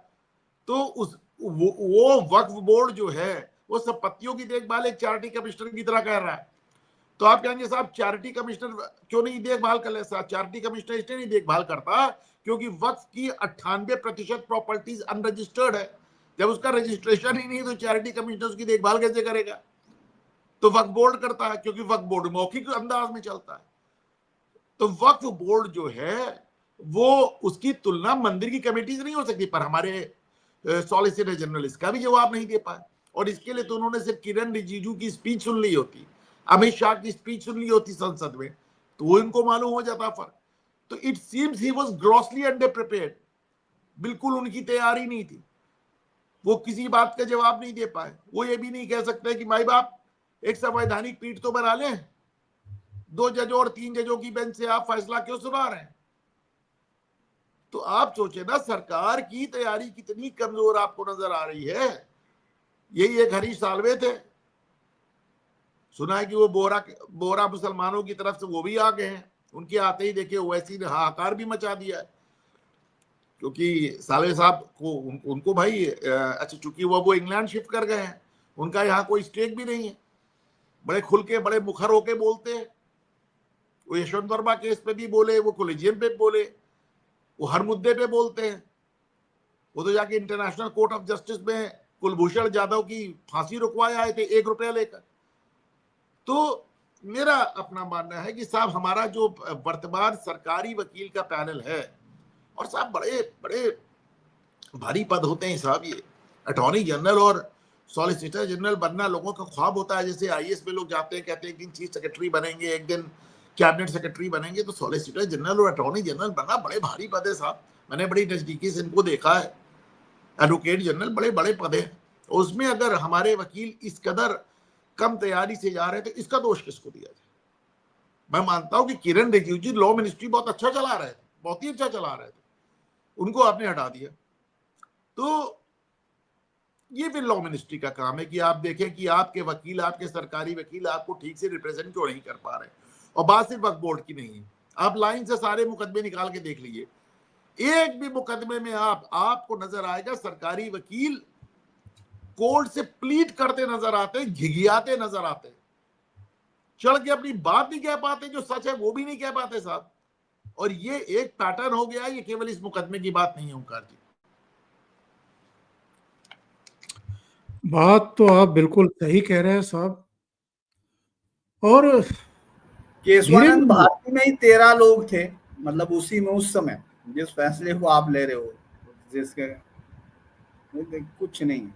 तो वो वक्फ बोर्ड जो है वो संपत्तियों की देखभाल एक चैरिटी कमिश्नर की तरह कर रहा है। तो आप कहेंगे साहब चैरिटी कमिश्नर क्यों नहीं देखभाल कर ले? साहब चैरिटी कमिश्नर इसलिए नहीं देखभाल करता क्योंकि वक्फ की 98% प्रॉपर्टीज अनरजिस्टर्ड है। जब उसका रजिस्ट्रेशन ही नहीं तो चैरिटी कमिश्नर उसकी देखभाल कैसे करेगा? तो वक्फ बोर्ड करता है, क्योंकि वक्फ बोर्ड मौखिक अंदाज में चलता है। तो वक्फ बोर्ड जो है वो उसकी तुलना मंदिर की कमेटी से नहीं हो सकती। पर हमारे सॉलिसिटर जनरल इसका भी जवाब नहीं दे पाए, और इसके लिए तो उन्होंने सिर्फ किरण रिजिजू की स्पीच सुन ली होती, अमित शाह की स्पीच सुन ली होती संसद में, तो वो इनको मालूम हो जाता फर्क। तो it seems he was grossly under prepared, बिल्कुल उनकी तैयारी नहीं थी। वो किसी बात का जवाब नहीं दे पाए। वो ये भी नहीं कह सकते कि भाई बाप एक संवैधानिक पीठ तो बना लें, 2 जजों और 3 जजों की बेंच से आप फैसला क्यों सुना रहे हैं? तो आप सोचे ना सरकार की तैयारी कितनी कमजोर आपको नजर आ रही है। यही एक हरीश साल्वे थे, सुना है कि वो बोरा मुसलमानों की तरफ से वो भी आ गए हैं। उनके आते ही देखिए ओवैसी ने हाहाकार भी मचा दिया है, क्योंकि साल्वे साहब को उनको भाई अच्छा चूंकि वो इंग्लैंड शिफ्ट कर गए हैं, उनका यहाँ कोई स्टेक भी नहीं है, बड़े खुल के बड़े मुखर होके बोलते हैं। वो यशवंत वर्मा केस पे भी बोले, वो कोलिजियम पे बोले, वो हर मुद्दे पे बोलते हैं। वो तो जाके इंटरनेशनल कोर्ट ऑफ जस्टिस में कुलभूषण जाधव की फांसी रुकवाए आए थे 1 रुपया लेकर। तो मेरा अपना मानना है कि साहब हमारा जो वर्तमान सरकारी वकील का पैनल है, और साहब बड़े बड़े भारी पद होते हैं साहब, ये अटॉर्नी जनरल और सॉलिसिटर जनरल बनना लोगों का ख्वाब होता है। जैसे आईएएस में लोग जाते हैं, कहते हैं एक दिन चीफ सेक्रेटरी बनेंगे, एक दिन कैबिनेट सेक्रेटरी बनेंगे, तो सॉलिसिटर जनरल और अटॉर्नी जनरल बनना बड़े भारी पद है साहब। मैंने बड़ी नजदीकी से इनको देखा है। एडवोकेट जनरल बड़े बड़े पद है, उसमें अगर हमारे वकील इस कदर कम तैयारी से जा रहे हैं तो इसका दोष किसको दिया जाए? मैं मानता हूं कि किरण रिजिजू लॉ मिनिस्ट्री बहुत अच्छा चला रहे थे, बहुत ही अच्छा चला रहे थे, उनको आपने हटा दिया। तो ये फिर लॉ मिनिस्ट्री का काम है कि आप देखें कि आपके वकील, आपके सरकारी वकील आपको ठीक से रिप्रेजेंट क्यों नहीं कर पा रहे। और बात सिर्फ वक्फ बोर्ड की नहीं है, आप लाइन से सारे मुकदमे निकाल के देख लीजिए, एक भी मुकदमे में आपको नजर आएगा सरकारी वकील कोर्ट से प्लीड करते नजर आते हैं, घिघियाते नजर आते हैं, चढ़ के अपनी बात नहीं कह पाते, जो सच है वो भी नहीं कह पाते साहब। और ये एक पैटर्न हो गया, ये केवल इस मुकदमे की बात नहीं है ओंकार जी। बात तो आप बिल्कुल सही कह रहे हैं साहब, और धीरे केशवानंद धीरे भारती में ही 13 लोग थे, मतलब उसी में उस समय जिस फैसले को आप ले रहे हो, जिसके कुछ नहीं।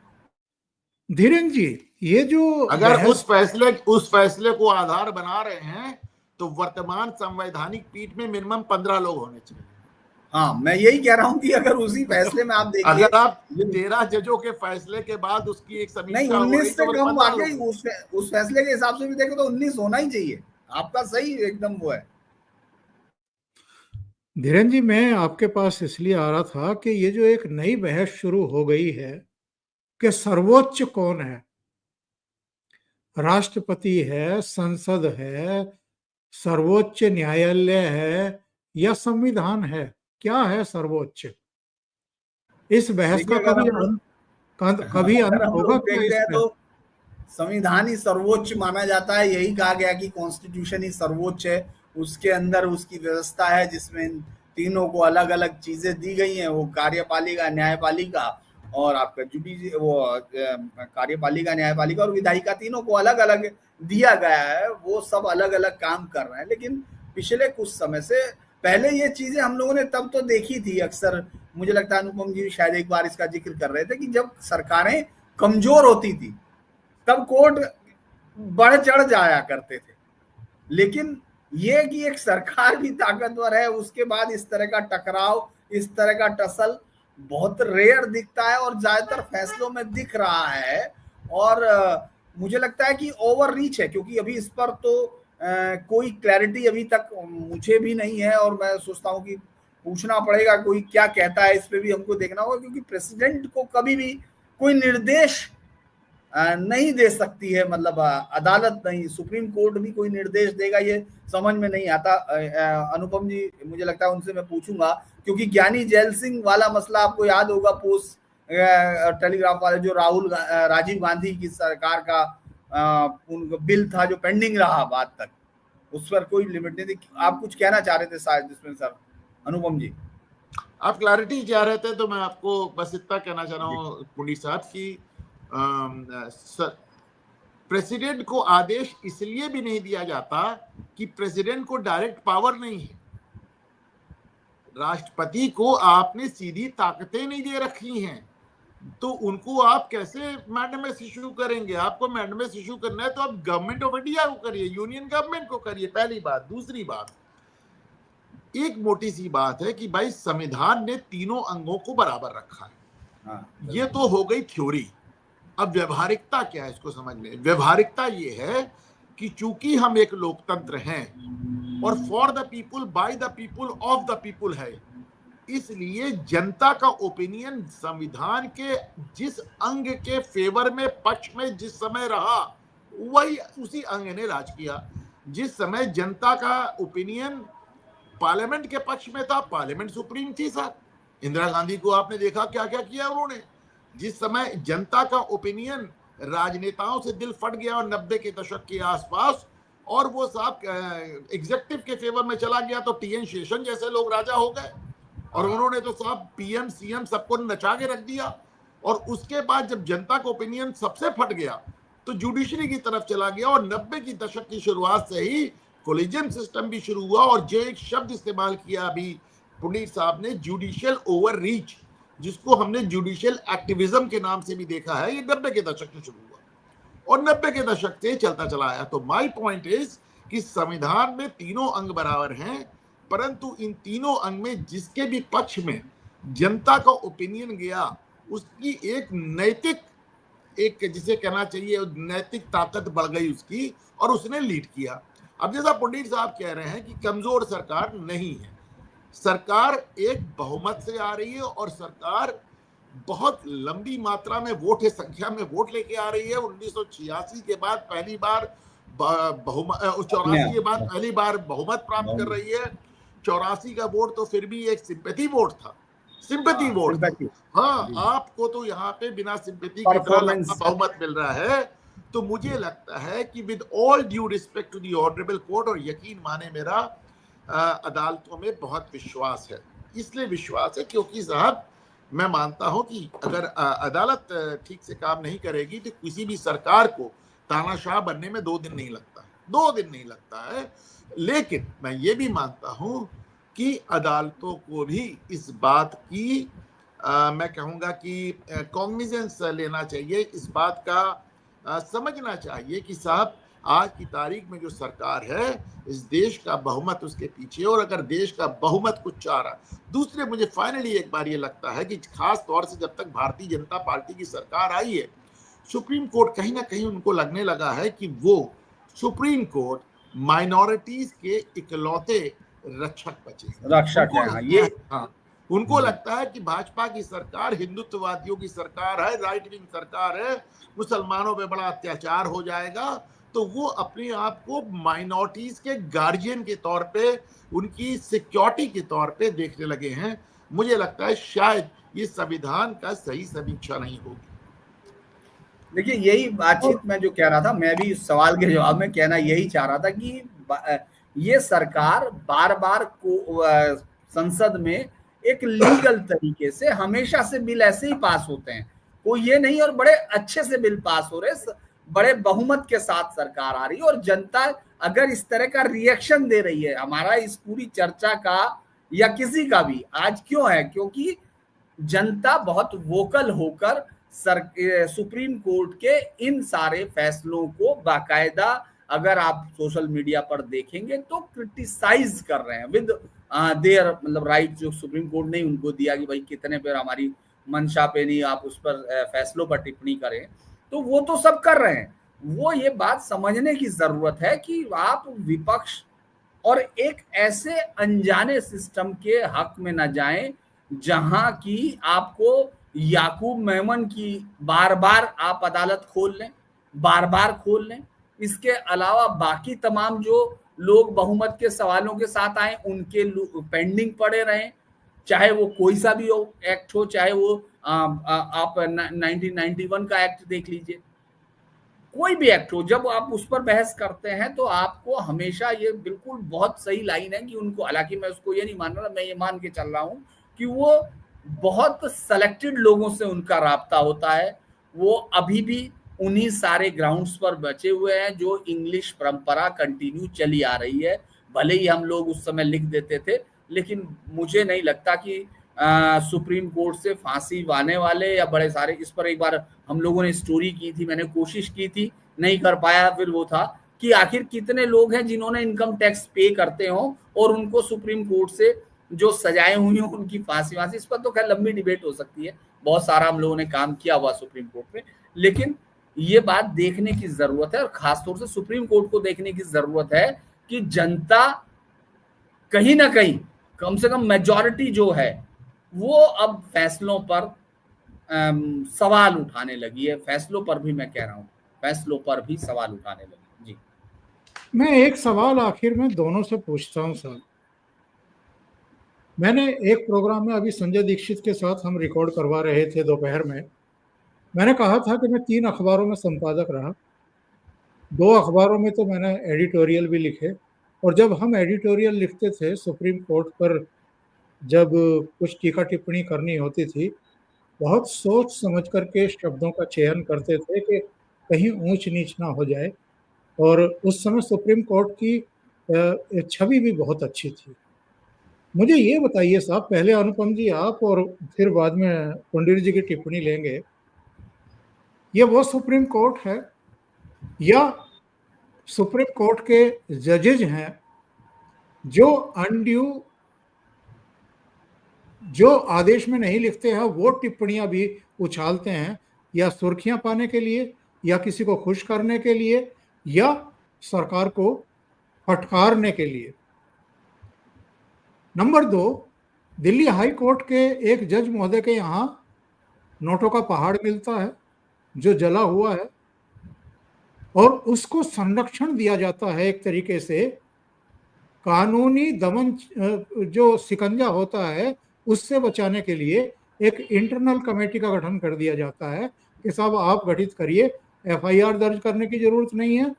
धीरेन्द्र जी, ये जो अगर उस फैसले को आधार बना रहे हैं तो वर्तमान संवैधानिक पीठ में मिनिमम 15 लोग होने चाहिए। हाँ, मैं यही कह रहा हूँ कि अगर उसी फैसले में आप देखिए, अगर आप 13 जजों के फैसले के बाद उसकी एक नहीं समीक्षा हो 19 रही से तो कम 15 वाकई लोग। उस फैसले के हिसाब से भी देखो तो 19 होना ही चाहिए। आपका सही एकदम वो है। धीरेन्द्र जी, मैं आपके पास इसलिए आ रहा था कि ये जो एक नई बहस शुरू हो गई है कि सर्वोच्च कौन है, राष्ट्रपति है, संसद है, सर्वोच्च न्यायालय है या संविधान है, क्या है सर्वोच्च? इस बहस देखिए का कभी अगर अंत हम होगा लोग क्या देखते इस हैं बहस? तो संविधान ही सर्वोच्च माना जाता है। यही कहा गया कि कॉन्स्टिट्यूशन ही सर्वोच्च है। उसके अंदर उसकी व्यवस्था है जिसमें इन तीनों को अलग अलग चीजें दी गई हैं, वो कार्यपालिका, न्यायपालिका और आपका कार्यपालिका, न्यायपालिका और विधायिका, तीनों को अलग अलग दिया गया है। वो सब अलग अलग काम कर रहे हैं। लेकिन पिछले कुछ समय से पहले ये चीजें हम लोगों ने तब तो देखी थी अक्सर। मुझे लगता है अनुपम जी शायद एक बार इसका जिक्र कर रहे थे कि जब सरकारें कमजोर होती थी तब कोर्ट बढ़ चढ़ जाया करते थे। लेकिन ये कि एक सरकार भी ताकतवर है, उसके बाद इस तरह का टकराव, इस तरह का टसल बहुत रेयर दिखता है और ज्यादातर फैसलों में दिख रहा है। और मुझे लगता है कि ओवर रीच है, क्योंकि अभी इस पर तो कोई क्लैरिटी अभी तक मुझे भी नहीं है और मैं सोचता हूँ कि पूछना पड़ेगा कोई क्या कहता है, इस पे भी हमको देखना होगा। क्योंकि प्रेसिडेंट को कभी भी कोई निर्देश नहीं दे सकती है, मतलब अदालत नहीं, सुप्रीम कोर्ट भी कोई निर्देश देगा ये समझ में नहीं आता। अनुपम जी, मुझे लगता है उनसे मैं पूछूंगा, क्योंकि ज्ञानी जैल सिंह वाला मसला आपको याद होगा, पोस्ट टेलीग्राफ वाले, जो राजीव गांधी की सरकार का बिल था जो पेंडिंग रहा बाद तक, उस पर कोई लिमिट नहीं थी। आप कुछ कहना चाह रहे थे शायद इसमें सर, अनुपम जी? आप क्लैरिटी चाह रहे थे तो मैं आपको बस इतना कहना चाह रहा हूँ पुनीत साहब की प्रेसिडेंट को आदेश इसलिए भी नहीं दिया जाता कि प्रेसिडेंट को डायरेक्ट पावर नहीं है। राष्ट्रपति को आपने सीधी ताकतें नहीं दे रखी हैं, तो उनको आप कैसे मैंडेटस इशू करेंगे? आपको मैंडेटस इशू करना है तो आप गवर्नमेंट ऑफ इंडिया को करिए, यूनियन गवर्नमेंट को करिए, पहली बात। दूसरी बात, एक मोटी सी बात है कि भाई संविधान ने तीनों अंगों को बराबर रखा है। ये तो हो गई थ्योरी। अब व्यवहारिकता क्या है, इसको समझ लें। व्यवहारिकता ये है कि चूंकि हम एक लोकतंत्र हैं और for the people, by the people, of the people है, इसलिए जनता का ओपिनियन संविधान के जिस अंग के फेवर में, पक्ष में जिस समय रहा, वही उसी अंग ने राज किया। जिस समय जनता का ओपिनियन पार्लियामेंट के पक्ष में था, पार्लियामेंट सुप्रीम थी सर। इंदिरा गांधी को आपने देखा क्या क्या किया उन्होंने। जिस समय जनता का ओपिनियन राजनेताओं से दिल फट गया और 90 के दशक के आसपास, और वो साहब एग्जेक्टिव के फेवर में चला गया, तो टीएन शेषन जैसे लोग राजा हो गए और उन्होंने तो साहब पीएम सीएम सबको नचा के रख दिया। और उसके बाद जब जनता का ओपिनियन सबसे फट गया तो जुडिशरी की तरफ चला गया और 90 की दशक की शुरुआत से ही कोलिजियम सिस्टम भी शुरू हुआ। और जो एक शब्द इस्तेमाल किया अभी पुनीत साहब ने, जुडिशियल ओवर रीच, जिसको हमने जुडिशियल एक्टिविज्म के नाम से भी देखा है, ये 90 के दशक से शुरू हुआ और 90 के दशक से चलता चला आया। तो माय पॉइंट इज कि संविधान में तीनों अंग बराबर हैं, परंतु इन तीनों अंग में जिसके भी पक्ष में जनता का ओपिनियन गया, उसकी एक नैतिक, एक जिसे कहना चाहिए नैतिक ताकत बढ़ गई उसकी, और उसने लीड किया। अब जैसा पंडित साहब कह रहे हैं कि कमजोर सरकार नहीं है, सरकार एक बहुमत से आ रही है और सरकार बहुत लंबी मात्रा में वोट है, संख्या में वोट लेके आ रही है। 1986 के बाद पहली बार बहुमत, 84 के बाद पहली बार बहुमत प्राप्त कर रही है। 84 का वोट तो फिर भी एक सिंपैथी वोट था, सिंपैथी वोट। हाँ, आपको तो यहाँ पे बिना सिंपैथी के बहुमत मिल रहा है। तो मुझे लगता है कि with all due respect to the honourable court, और यकीन माने मेरा अदालतों में बहुत विश्वास है। इसलिए विश्वास है क्योंकि साहब मैं मानता हूं कि अगर अदालत ठीक से काम नहीं करेगी तो किसी भी सरकार को तानाशाह बनने में 2 दिन नहीं लगता है। 2 दिन नहीं लगता है। लेकिन मैं ये भी मानता हूं कि अदालतों को भी इस बात की मैं कहूंगा कि कॉग्निजेंस लेना चाहिए, इस बात का समझना चाहिए कि साहब आज की तारीख में जो सरकार है, इस देश का बहुमत उसके पीछे, और अगर देश का बहुमत कुछ चाह रहा। दूसरे, मुझे फाइनली एक बार ये लगता है कि खास तौर से जब तक भारतीय जनता पार्टी की सरकार आई है, सुप्रीम कोर्ट कहीं ना कहीं उनको लगने लगा है कि वो सुप्रीम कोर्ट माइनॉरिटीज के इकलौते रक्षक बचे। रक्षक उनको है, हाँ, लगता ये है, हाँ, उनको लगता है कि भाजपा की सरकार हिंदुत्ववादियों की सरकार है, राइट विंग सरकार है, मुसलमानों पे बड़ा अत्याचार हो जाएगा, तो वो अपने आप को माइनॉरिटीज के गार्जियन के तौर पे, उनकी सिक्योरिटी के तौर पे देखने लगे हैं। मुझे लगता है शायद ये संविधान का सही समीक्षा नहीं होगी। देखिए, यही बातचीत मैं जो कह रहा था, मैं भी इस सवाल के जवाब में कहना यही चाह रहा था कि ये सरकार बार बार को संसद में एक लीगल तरीके से हमेशा से बिल ऐसे ही पास होते हैं, कोई ये नहीं, और बड़े अच्छे से बिल पास हो रहे, बड़े बहुमत के साथ सरकार आ रही है, और जनता अगर इस तरह का रिएक्शन दे रही है हमारा इस पूरी चर्चा का या किसी का भी, आज क्यों है? क्योंकि जनता बहुत वोकल होकर सुप्रीम कोर्ट के इन सारे फैसलों को बाकायदा, अगर आप सोशल मीडिया पर देखेंगे तो क्रिटिसाइज कर रहे हैं विद देयर, मतलब राइट जो सुप्रीम कोर्ट ने उनको दिया कि भाई कितने पर हमारी मंशा पे नहीं आप उस पर फैसलों पर टिप्पणी करें, तो वो तो सब कर रहे हैं। वो ये बात समझने की जरूरत है कि आप विपक्ष और एक ऐसे अनजाने सिस्टम के हक में न जाएं जहां की आपको याकूब मेमन की बार बार आप अदालत खोल लें, बार बार खोल लें, इसके अलावा बाकी तमाम जो लोग बहुमत के सवालों के साथ आए उनके पेंडिंग पड़े रहें, चाहे वो कोई सा भी हो एक्ट हो, चाहे वो आप 1991 का एक्ट देख लीजिए, कोई भी एक्ट हो, जब आप उस पर बहस करते हैं तो आपको हमेशा ये बिल्कुल बहुत सही लाइन है कि उनको, हालांकि मैं उसको ये नहीं मान रहा, मैं ये मान के चल रहा हूं कि वो बहुत सेलेक्टेड लोगों से उनका राब्ता होता है, वो अभी भी उन्हीं सारे ग्राउंड्स पर बचे हुए हैं जो इंग्लिश परंपरा कंटिन्यू चली आ रही है। भले ही हम लोग उस समय लिख देते थे, लेकिन मुझे नहीं लगता कि सुप्रीम कोर्ट से फांसी आने वाले या बड़े सारे, इस पर एक बार हम लोगों ने स्टोरी की थी, मैंने कोशिश की थी, नहीं कर पाया, फिर वो था कि आखिर कितने लोग हैं जिन्होंने इनकम टैक्स पे करते हो और उनको सुप्रीम कोर्ट से जो सजाए हुई हो उनकी फांसी। इस पर तो खैर लंबी डिबेट हो सकती है, बहुत सारा हम लोगों ने काम किया हुआ सुप्रीम कोर्ट में, लेकिन ये बात देखने की जरूरत है और खासतौर से सुप्रीम कोर्ट को देखने की जरूरत है कि जनता कहीं ना कहीं, कम से कम मेजॉरिटी जो है वो अब फैसलों पर सवाल उठाने लगी है। फैसलों पर भी मैं कह रहा हूं, फैसलों पर भी सवाल उठाने लगी। जी, मैं एक सवाल आखिर में दोनों से पूछता हूं साहब। मैंने एक प्रोग्राम में अभी संजय दीक्षित के साथ हम रिकॉर्ड करवा रहे थे दोपहर में, मैंने कहा था कि मैं 3 अखबारों में संपादक रहा, 2 अखबारों में तो मैंने एडिटोरियल भी लिखे, और जब हम एडिटोरियल लिखते थे सुप्रीम कोर्ट पर, जब कुछ टीका टिप्पणी करनी होती थी, बहुत सोच समझ करके शब्दों का चयन करते थे कि कहीं ऊंच नीच ना हो जाए, और उस समय सुप्रीम कोर्ट की छवि भी बहुत अच्छी थी। मुझे ये बताइए साहब, पहले अनुपम जी आप और फिर बाद में पंडित जी की टिप्पणी लेंगे, ये वो सुप्रीम कोर्ट है या सुप्रीम कोर्ट के जजेज हैं जो अनड्यू, जो आदेश में नहीं लिखते हैं वो टिप्पणियां भी उछालते हैं, या सुर्खियां पाने के लिए, या किसी को खुश करने के लिए, या सरकार को फटकारने के लिए? नंबर 2, दिल्ली हाई कोर्ट के एक जज महोदय के यहाँ नोटों का पहाड़ मिलता है जो जला हुआ है, और उसको संरक्षण दिया जाता है एक तरीके से, कानूनी दमन जो शिकंजा होता है उससे बचाने के लिए एक इंटरनल कमेटी का गठन कर दिया जाता है कि साहब आप गठित करिए, एफआईआर दर्ज करने की जरूरत नहीं है,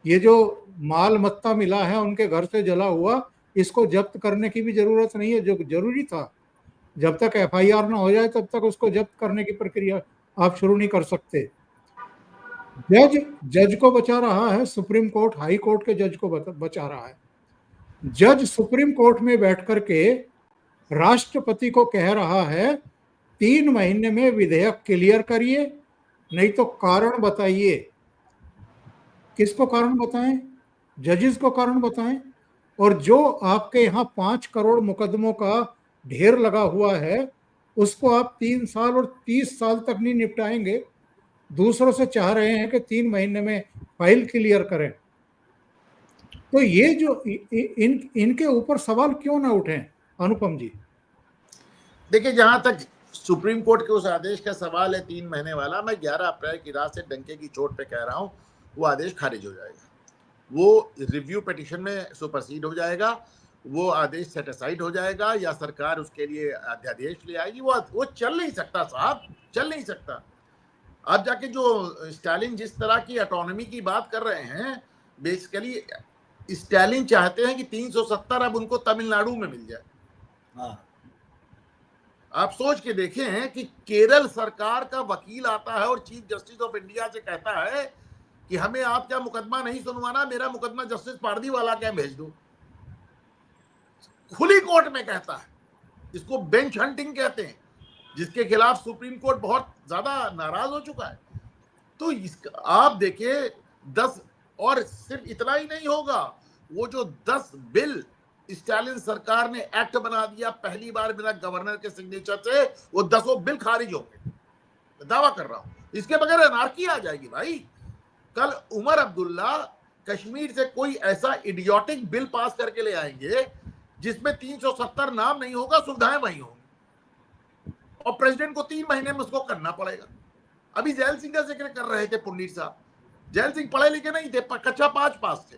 ये जो माल मत्ता मिला है उनके घर से जला हुआ, इसको जब्त करने की भी जरूरत नहीं है। जो जरूरी था, जब तक एफआईआर ना हो जाए तब तक उसको जब्त करने की प्रक्रिया आप शुरू नहीं कर सकते। जज जज को बचा रहा है सुप्रीम कोर्ट, हाई कोर्ट के जज को बचा रहा है। जज सुप्रीम कोर्ट में बैठ करके राष्ट्रपति को कह रहा है 3 महीने में विधेयक क्लियर करिए, नहीं तो कारण बताइए। किसको कारण बताएं? जजेस को कारण बताएं। और जो आपके यहाँ 5 करोड़ मुकदमों का ढेर लगा हुआ है, उसको आप 3 साल और 30 साल तक नहीं निपटाएंगे। दूसरों से चाह रहे हैं कि 3 महीने में फाइल क्लियर करें। तो ये जो इनके ऊपर सवाल क्यों ना उठे अनुपम जी? देखिए, जहां तक सुप्रीम कोर्ट के उस आदेश का सवाल है 3 महीने वाला, मैं 11 अप्रैल की रात से डंके की चोट पे कह रहा हूं, वो आदेश खारिज हो जाएगा। वो रिव्यू पिटीशन में सुपरसीड हो जाएगा, वो आदेश सेटिसाइड हो जाएगा, या सरकार उसके लिए अध्यादेश ले आएगी। वो चल नहीं सकता साहब, चल नहीं सकता। अब जाके जो स्टालिन जिस तरह की ऑटोनॉमी की बात कर रहे हैं, बेसिकली स्टालिन चाहते हैं कि 370 अब उनको तमिलनाडु में मिल जाए। हाँ। आप सोच के देखें कि केरल सरकार का वकील आता है और चीफ जस्टिस ऑफ इंडिया से कहता है कि हमें आपका मुकदमा नहीं सुनवाना, मेरा मुकदमा जस्टिस पारदीवाला के भेज दो। खुली कोर्ट में कहता है, इसको बेंच हंटिंग कहते हैं, जिसके खिलाफ सुप्रीम कोर्ट बहुत ज्यादा नाराज हो चुका है। तो आप देखिए 10, और सिर्फ इतना ही नहीं होगा, वो जो 10 बिल स्टालिन सरकार ने एक्ट बना दिया पहली बार बिना गवर्नर के सिग्नेचर से, वो 10 बिल खारिज होंगे, दावा कर रहा हूं। इसके बगैर अनार्की आ जाएगी भाई। कल उमर अब्दुल्ला कश्मीर से कोई ऐसा इडियोटिक बिल पास करके ले आएंगे जिसमें 370 नाम नहीं होगा, सुविधाएं वही होंगी, और प्रेसिडेंट को 3 महीने में उसको करना पड़ेगा। अभी जैल सिंह का जिक्र कर रहे थे पुनीत साहब, जैल सिंह पढ़े लिखे नहीं थे, कच्चा 5 पास थे,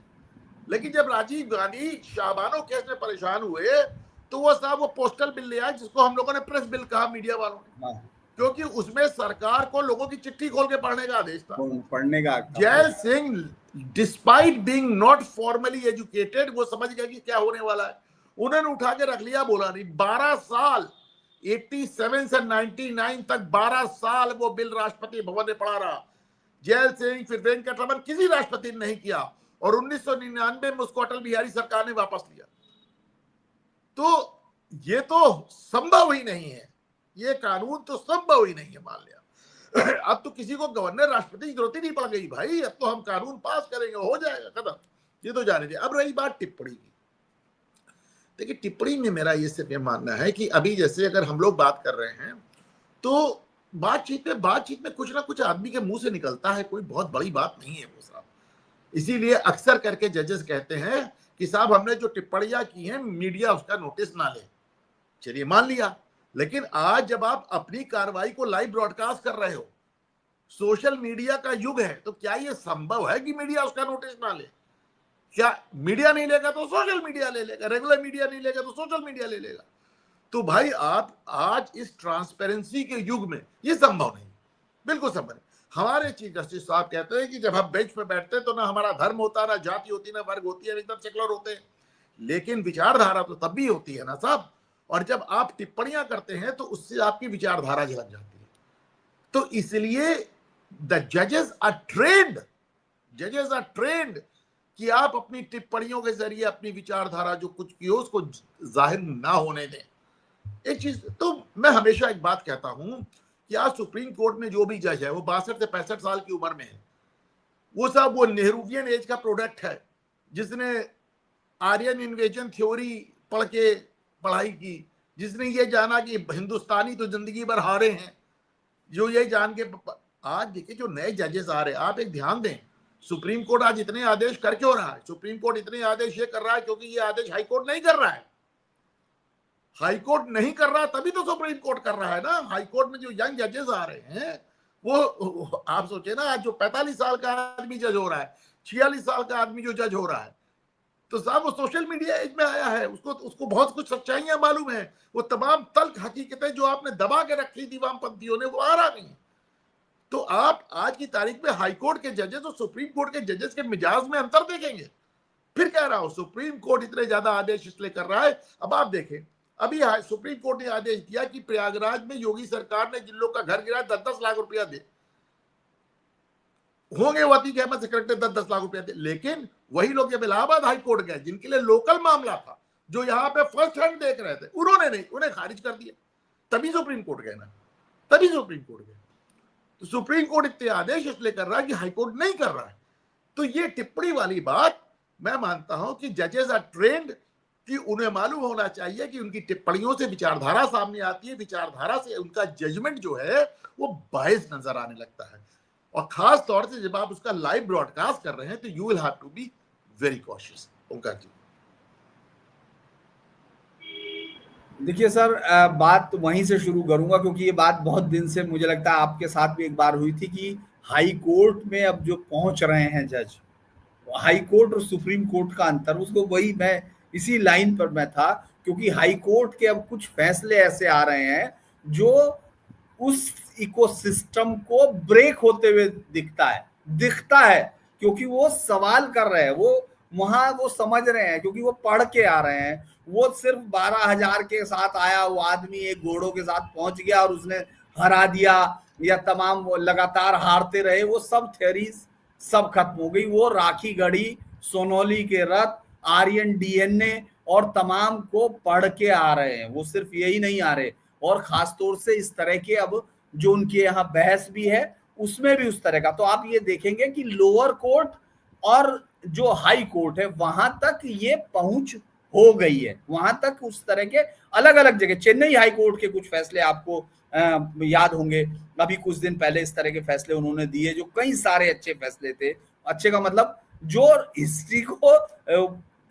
लेकिन जब राजीव गांधी शाहबानो केस में परेशान हुए तो वो साहब वो पोस्टल बिल ले आए, जिसको हम लोगों ने प्रेस बिल कहा मीडिया वालों ने, क्योंकि उसमें सरकार को लोगों की चिट्ठी खोल के पढ़ने का आदेश था, पढ़ने का। Gel Singh despite being not formally educated, वो समझ गया कि क्या होने वाला है, उन्होंने उठा के रख लिया, बोला नहीं। 12 साल 87 से 99 तक 12 साल वो बिल राष्ट्रपति भवन में पड़ा रहा। जैल सिंह, फिर वेंकटरमन, किसी राष्ट्रपति ने नहीं किया, और 1999 में उसको अटल बिहारी सरकार ने वापस लिया। तो ये तो संभव ही नहीं है, ये कानून तो संभव ही नहीं है, मान लिया। अब तो किसी को गवर्नर राष्ट्रपति की जरूरत ही नहीं पड़ गई भाई, अब तो हम कानून पास करेंगे, हो जाएगा खत्म। ये तो जाने दे। अब रही बात टिप्पणी की, देखिए टिप्पणी में मेरा ये सिर्फ मानना है कि अभी जैसे अगर हम लोग बात कर रहे हैं तो बातचीत में कुछ ना कुछ आदमी के मुंह से निकलता है, कोई बहुत बड़ी बात नहीं है वो साहब। इसीलिए अक्सर करके जजेस कहते हैं कि साहब हमने जो टिप्पणियां की हैं मीडिया उसका नोटिस ना ले। चलिए मान लिया, लेकिन आज जब आप अपनी कार्रवाई को लाइव ब्रॉडकास्ट कर रहे हो, सोशल मीडिया का युग है, तो क्या यह संभव है कि मीडिया उसका नोटिस ना ले? क्या मीडिया नहीं लेगा तो सोशल मीडिया ले लेगा, रेगुलर मीडिया नहीं लेगा तो सोशल मीडिया ले लेगा। तो भाई आप आज इस ट्रांसपेरेंसी के युग में ये संभव नहीं, बिल्कुल संभव नहीं। हमारे चीफ जस्टिस साहब कहते हैं कि जब हम बेंच पे बैठते हैं तो ना हमारा धर्म होता, ना जाति होती, ना वर्ग होती है, एकदम सेकुलर होते हैं, लेकिन विचारधारा तो तब भी होती है ना साहब। और जब आप टिप्पणियां करते हैं तो उससे आपकी विचारधारा झलक जाती है। तो इसलिए द जजेस आर ट्रेंड कि आप अपनी टिप्पणियों के जरिए अपनी विचारधारा जो कुछ की हो उसको जाहिर ना होने दें। एक चीज तो मैं हमेशा एक बात कहता हूं कि आज सुप्रीम कोर्ट में जो भी जज है वो 62 से 65 साल की उम्र में है। वो साहब वो नेहरूवियन एज का प्रोडक्ट है, जिसने आर्यन इन्वेजन थ्योरी पढ़ के पढ़ाई की, जिसने ये जाना कि हिंदुस्तानी तो जिंदगी भर हारे हैं, जो ये जान के। आज देखिए जो नए जजेस आ रहे हैं, आप एक ध्यान दें, सुप्रीम कोर्ट आज इतने आदेश कर क्यों रहा है? सुप्रीम कोर्ट इतने आदेश ये कर रहा है क्योंकि ये आदेश हाई कोर्ट नहीं कर रहा है। हाई कोर्ट नहीं कर रहा तभी तो सुप्रीम कोर्ट कर रहा है ना। हाई कोर्ट में जो यंग जजेस आ रहे हैं वो आप सोचे ना, आज जो 45 साल का आदमी जज हो रहा है, 46 साल का आदमी जो जज हो रहा है, तो साहब वो सोशल मीडिया एज में आया है, उसको बहुत कुछ सच्चाइयां मालूम है। वो तमाम तल्ख हकीकतें जो आपने दबा के रखी थी वामपंथियों ने, वो आ रहा नहीं। तो आप आज की तारीख में हाई कोर्ट के जजेस और सुप्रीम कोर्ट के जजेस के मिजाज में अंतर देखेंगे। फिर कह रहा हूं, सुप्रीम कोर्ट इतने ज्यादा आदेश इसलिए कर रहा है। अब आप देखें, अभी सुप्रीम कोर्ट ने आदेश दिया कि प्रयागराज में योगी सरकार ने जिन लोग का घर गिरा 10-10 लाख रुपया दे, होंगे वतीक अहमद सेक्रेटरी 10-10 लाख रुपए थे, लेकिन वही लोग जब इलाहाबाद हाई कोर्ट गए जिनके लिए लोकल मामला था, जो यहाँ पे फर्स्ट हैंड देख रहे थे, उन्होंने नहीं, उन्हें खारिज कर दिया, तभी सुप्रीम कोर्ट गए ना, तभी सुप्रीम कोर्ट गए। तो सुप्रीम कोर्ट इतने आदेश इसलिए कर रहा है कि हाई कोर्ट नहीं कर रहा है। तो ये टिप्पणी वाली बात मैं मानता हूं कि जजेस आर ट्रेंड, कि उन्हें मालूम होना चाहिए कि उनकी टिप्पणियों से विचारधारा सामने आती है, विचारधारा से उनका जजमेंट जो है वो बायस नजर आने लगता है, और खास तौर से जब आप उसका लाइव ब्रॉडकास्ट कर रहे हैं तो you will have to be very cautious. Omkar ji देखिए सर, बात वहीं से शुरू करूंगा क्योंकि ये बात बहुत दिन से मुझे लगता है आपके साथ भी एक बार हुई थी कि हाई कोर्ट में अब जो पहुंच रहे हैं जज, हाई कोर्ट और सुप्रीम कोर्ट का अंतर, उसको वही मैं इसी लाइन पर मैं था, क्योंकि हाई कोर्ट के अब कुछ फैसले ऐसे आ रहे हैं जो उस इकोसिस्टम को ब्रेक होते हुए दिखता है क्योंकि वो सवाल कर रहे हैं, वो वहां वो समझ रहे हैं, क्योंकि वो पढ़ के आ रहे हैं। वो सिर्फ 12,000 के साथ आया वो आदमी एक घोड़ों के साथ पहुंच गया और उसने हरा दिया, या तमाम लगातार हारते रहे, वो सब थ्योरीज सब खत्म हो गई। वो राखी गढ़ी, सोनौली के रथ, आर्यन डीएनए और तमाम को पढ़ के आ रहे हैं। वो सिर्फ यही नहीं आ रहे, और खासतौर से इस तरह के अब जो उनके यहाँ बहस भी है उसमें भी उस तरह का। तो आप ये देखेंगे कि लोअर कोर्ट और जो हाई कोर्ट है वहां तक ये पहुंच हो गई है, वहां तक उस तरह के अलग अलग जगह। चेन्नई हाई कोर्ट के कुछ फैसले आपको याद होंगे, अभी कुछ दिन पहले इस तरह के फैसले उन्होंने दिए जो कई सारे अच्छे फैसले थे। अच्छे का मतलब जो हिस्ट्री को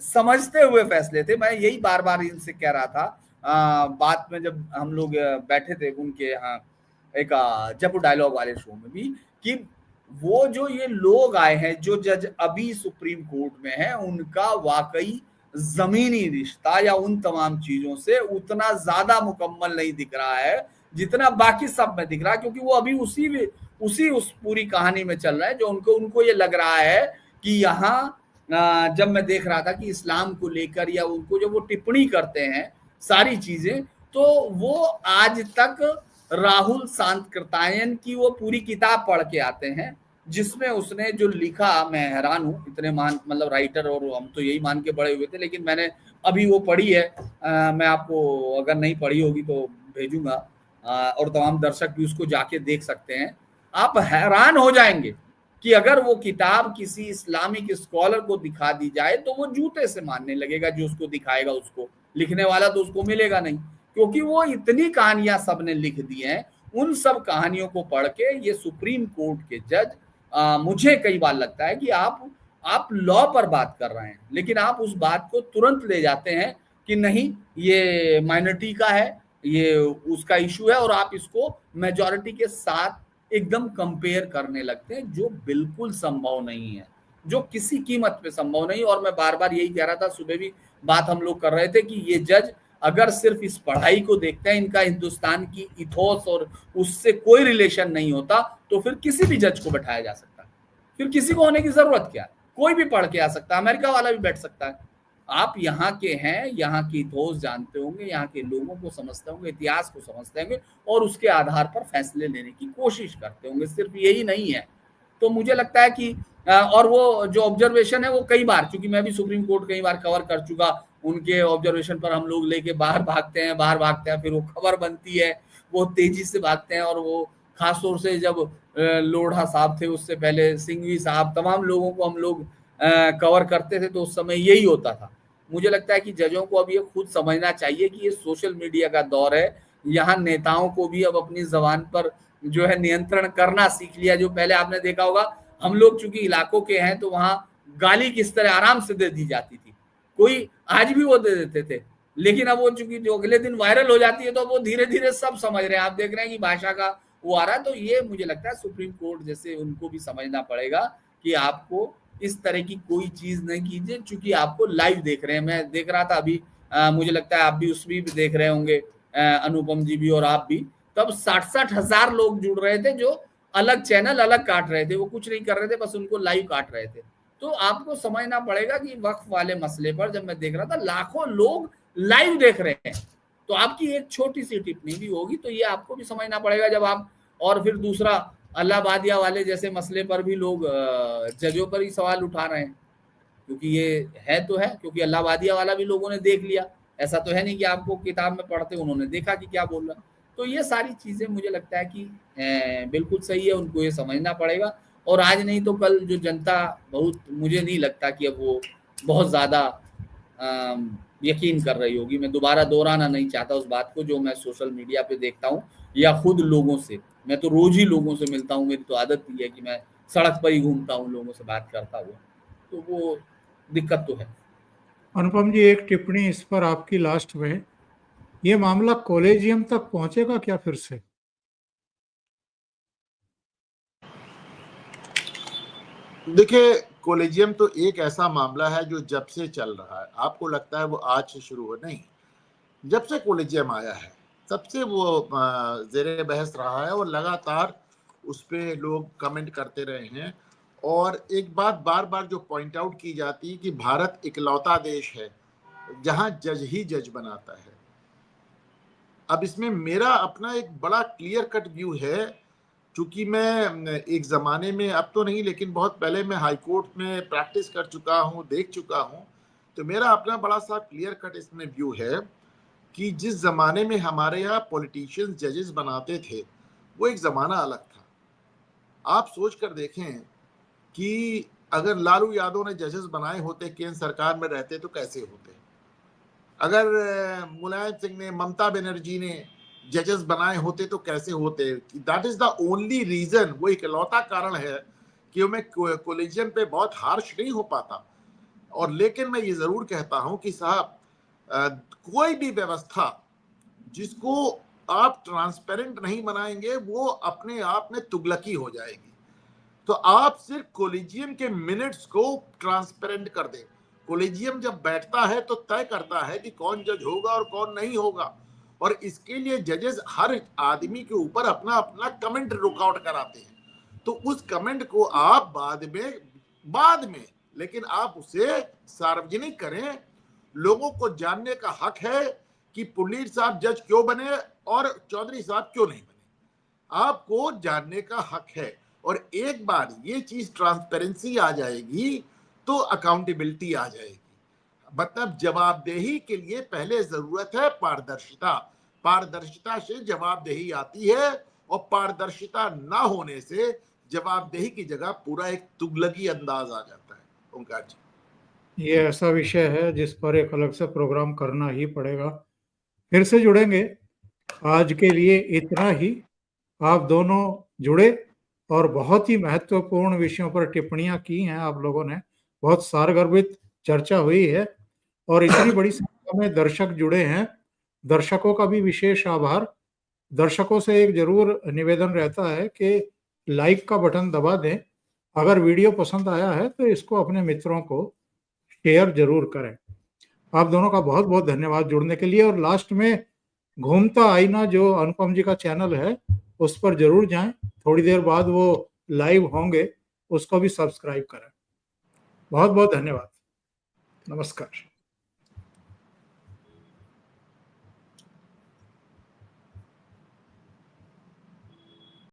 समझते हुए फैसले थे। मैं यही बार बार इनसे कह रहा था बात में, जब हम लोग बैठे थे उनके यहाँ एक जब डायलॉग वाले शो में भी, कि वो जो ये लोग आए हैं जो जज अभी सुप्रीम कोर्ट में हैं, उनका वाकई जमीनी रिश्ता या उन तमाम चीजों से उतना ज्यादा मुकम्मल नहीं दिख रहा है जितना बाकी सब में दिख रहा है, क्योंकि वो अभी उस पूरी कहानी में चल रहा है जो उनको ये लग रहा है कि यहाँ जब मैं देख रहा था कि इस्लाम को लेकर या उनको जब वो टिप्पणी करते हैं सारी चीजें, तो वो आज तक राहुल सांतकृतायन की वो पूरी किताब पढ़ के आते हैं जिसमें उसने जो लिखा, मैं हैरान हूँ, इतने मतलब राइटर, और हम तो यही मान के बड़े हुए थे, लेकिन मैंने अभी वो पढ़ी है। मैं आपको अगर नहीं पढ़ी होगी तो भेजूंगा, और तमाम दर्शक भी उसको जाके देख सकते हैं। आप हैरान हो जाएंगे कि अगर वो किताब किसी इस्लामिक स्कॉलर को दिखा दी जाए तो वो जूते से मारने लगेगा, जो उसको दिखाएगा उसको, लिखने वाला तो उसको मिलेगा नहीं, क्योंकि वो इतनी कहानियां सबने लिख दी हैं। उन सब कहानियों को पढ़ के ये सुप्रीम कोर्ट के जज, मुझे कई बार लगता है कि आप लॉ पर बात कर रहे हैं, लेकिन आप उस बात को तुरंत ले जाते हैं कि नहीं ये माइनॉरिटी का है, ये उसका इशू है, और आप इसको मेजॉरिटी के साथ एकदम कंपेयर करने लगते हैं, जो बिल्कुल संभव नहीं है, जो किसी कीमत पे संभव नहीं। और मैं बार बार यही कह रहा था, सुबह भी बात हम लोग कर रहे थे कि ये जज अगर सिर्फ इस पढ़ाई को देखते हैं, इनका हिंदुस्तान की इथोस और उससे कोई रिलेशन नहीं होता, तो फिर किसी भी जज को बैठाया जा सकता है, फिर किसी को होने की जरूरत क्या है, कोई भी पढ़ के आ सकता है, अमेरिका वाला भी बैठ सकता है। आप यहाँ के हैं, यहाँ की इथोस जानते होंगे, यहाँ के लोगों को समझते होंगे, इतिहास को समझते होंगे, और उसके आधार पर फैसले लेने की कोशिश करते होंगे, सिर्फ यही नहीं है। तो मुझे लगता है कि और वो जो ऑब्जर्वेशन है वो कई बार, चूंकि मैं भी सुप्रीम कोर्ट कई बार कवर कर चुका, उनके ऑब्जर्वेशन पर हम लोग लेके बाहर भागते हैं, फिर वो खबर बनती है, वो तेजी से भागते हैं। और वो खासतौर से जब लोढ़ा साहब थे, उससे पहले सिंघवी साहब, तमाम लोगों को हम लोग कवर करते थे, तो उस समय यही होता था। मुझे लगता है कि जजों को अब ये खुद समझना चाहिए कि ये सोशल मीडिया का दौर है, यहाँ नेताओं को भी अब अपनी जबान पर जो है नियंत्रण करना सीख लिया। जो पहले आपने देखा होगा, हम लोग चूंकि इलाकों के हैं तो वहां गाली किस तरह आराम से दे दी जाती थी, कोई आज भी वो दे देते थे, लेकिन अब वो चूंकि जो अगले दिन वायरल हो जाती है तो वो धीरे धीरे सब समझ रहे हैं। आप देख रहे हैं कि भाषा का वो आ रहा है। तो ये मुझे लगता है सुप्रीम कोर्ट जैसे उनको भी समझना पड़ेगा कि आपको इस तरह की कोई चीज नहीं कीजिए, चूंकि आपको लाइव देख रहे हैं। मैं देख रहा था अभी, मुझे लगता है आप भी उसमें भी देख रहे होंगे, अनुपम जी भी और आप भी, तब 60-60 हजार लोग जुड़ रहे थे, जो अलग चैनल अलग काट रहे थे, वो कुछ नहीं कर रहे थे, बस उनको लाइव काट रहे थे। तो आपको समझना पड़ेगा कि वक्फ वाले मसले पर जब मैं देख रहा था लाखों लोग लाइव देख रहे हैं, तो आपकी एक छोटी सी टिप्पणी भी होगी तो ये आपको भी समझना पड़ेगा जब आप। और फिर दूसरा इलाहाबादिया वाले जैसे मसले पर भी लोग जजों पर ही सवाल उठा रहे हैं, क्योंकि ये है तो है, क्योंकि इलाहाबादिया वाला भी लोगों ने देख लिया। ऐसा तो है नहीं कि आपको किताब में पढ़ते उन्होंने देखा कि क्या बोल रहा है। तो ये सारी चीजें मुझे लगता है कि बिल्कुल सही है, उनको ये समझना पड़ेगा। और आज नहीं तो कल जो जनता, बहुत मुझे नहीं लगता कि अब वो बहुत ज्यादा यकीन कर रही होगी। मैं दोबारा दोहराना नहीं चाहता उस बात को जो मैं सोशल मीडिया पे देखता हूँ या खुद लोगों से। मैं तो रोज ही लोगों से मिलता हूँ, मेरी तो आदत ही है कि मैं सड़क पर ही घूमता हूँ लोगों से बात करता हुआ, तो वो दिक्कत तो है। अनुपम जी, एक टिप्पणी इस पर आपकी लास्ट में, ये मामला कॉलेजियम तक पहुंचेगा क्या फिर से? देखिए, कॉलेजियम तो एक ऐसा मामला है जो जब से चल रहा है। आपको लगता है वो आज से शुरू हो, नहीं, जब से कॉलेजियम आया है तब से वो ज़ेरे बहस रहा है और लगातार उस पे लोग कमेंट करते रहे हैं। और एक बात बार बार जो पॉइंट आउट की जाती है कि भारत इकलौता देश है जहां जज ही जज बनाता है। अब इसमें मेरा अपना एक बड़ा क्लियर कट व्यू है, क्योंकि मैं एक ज़माने में, अब तो नहीं लेकिन बहुत पहले मैं हाई कोर्ट में प्रैक्टिस कर चुका हूँ, देख चुका हूँ। तो मेरा अपना बड़ा सा क्लियर कट इसमें व्यू है कि जिस ज़माने में हमारे यहाँ पॉलिटिशियंस जजेस बनाते थे वो एक ज़माना अलग था। आप सोच कर देखें कि अगर लालू यादव ने जजेस बनाए होते, केंद्र सरकार में रहते, तो कैसे होते। अगर मुलायम सिंह ने, ममता बनर्जी ने जजेस बनाए होते तो कैसे होते। That is the only reason, वो इकलौता कारण है कि मैं कोलिजन पे बहुत हार्श नहीं हो पाता। और लेकिन मैं ये जरूर कहता हूं कि साहब, कोई भी व्यवस्था जिसको आप ट्रांसपेरेंट नहीं बनाएंगे वो अपने आप में तुगलकी हो जाएगी। तो आप सिर्फ कोलिजियम के मिनट्स को ट्रांसपेरेंट कर दें। कोलिजियम जब बैठता है तो तय करता है कि कौन जज होगा और कौन नहीं होगा, और इसके लिए जजेस हर आदमी के ऊपर अपना अपना कमेंट रुकआउट कराते हैं। तो उस कमेंट को आप बाद में लेकिन आप उसे सार्वजनिक करें। लोगों को जानने का हक है कि पुनीत साहब जज क्यों बने और चौधरी साहब क्यों नहीं बने। आपको जानने का हक है। और एक बार ये चीज ट्रांसपेरेंसी आ जाएगी तो अकाउंटेबिलिटी आ जाएगी। मतलब जवाबदेही के लिए पहले जरूरत है पारदर्शिता। पारदर्शिता से जवाबदेही आती है, और पारदर्शिता ना होने से जवाबदेही की जगह पूरा एक तुगलकी अंदाज आ जाता है। ओंकार जी, ये ऐसा विषय है जिस पर एक अलग से प्रोग्राम करना ही पड़ेगा। फिर से जुड़ेंगे। आज के लिए इतना ही। आप दोनों जुड़े और बहुत ही महत्वपूर्ण विषयों पर टिप्पणियां की हैं आप लोगों ने। बहुत सारगर्भित चर्चा हुई है और इतनी बड़ी संख्या में दर्शक जुड़े हैं। दर्शकों का भी विशेष आभार। दर्शकों से एक जरूर निवेदन रहता है कि लाइक का बटन दबा दें। अगर वीडियो पसंद आया है तो इसको अपने मित्रों को शेयर जरूर करें। आप दोनों का बहुत बहुत धन्यवाद जुड़ने के लिए। और लास्ट में घूमता आईना जो अनुपम जी का चैनल है उस पर जरूर जाएं। थोड़ी देर बाद वो लाइव होंगे, उसको भी सब्सक्राइब करें। बहुत बहुत धन्यवाद। नमस्कार।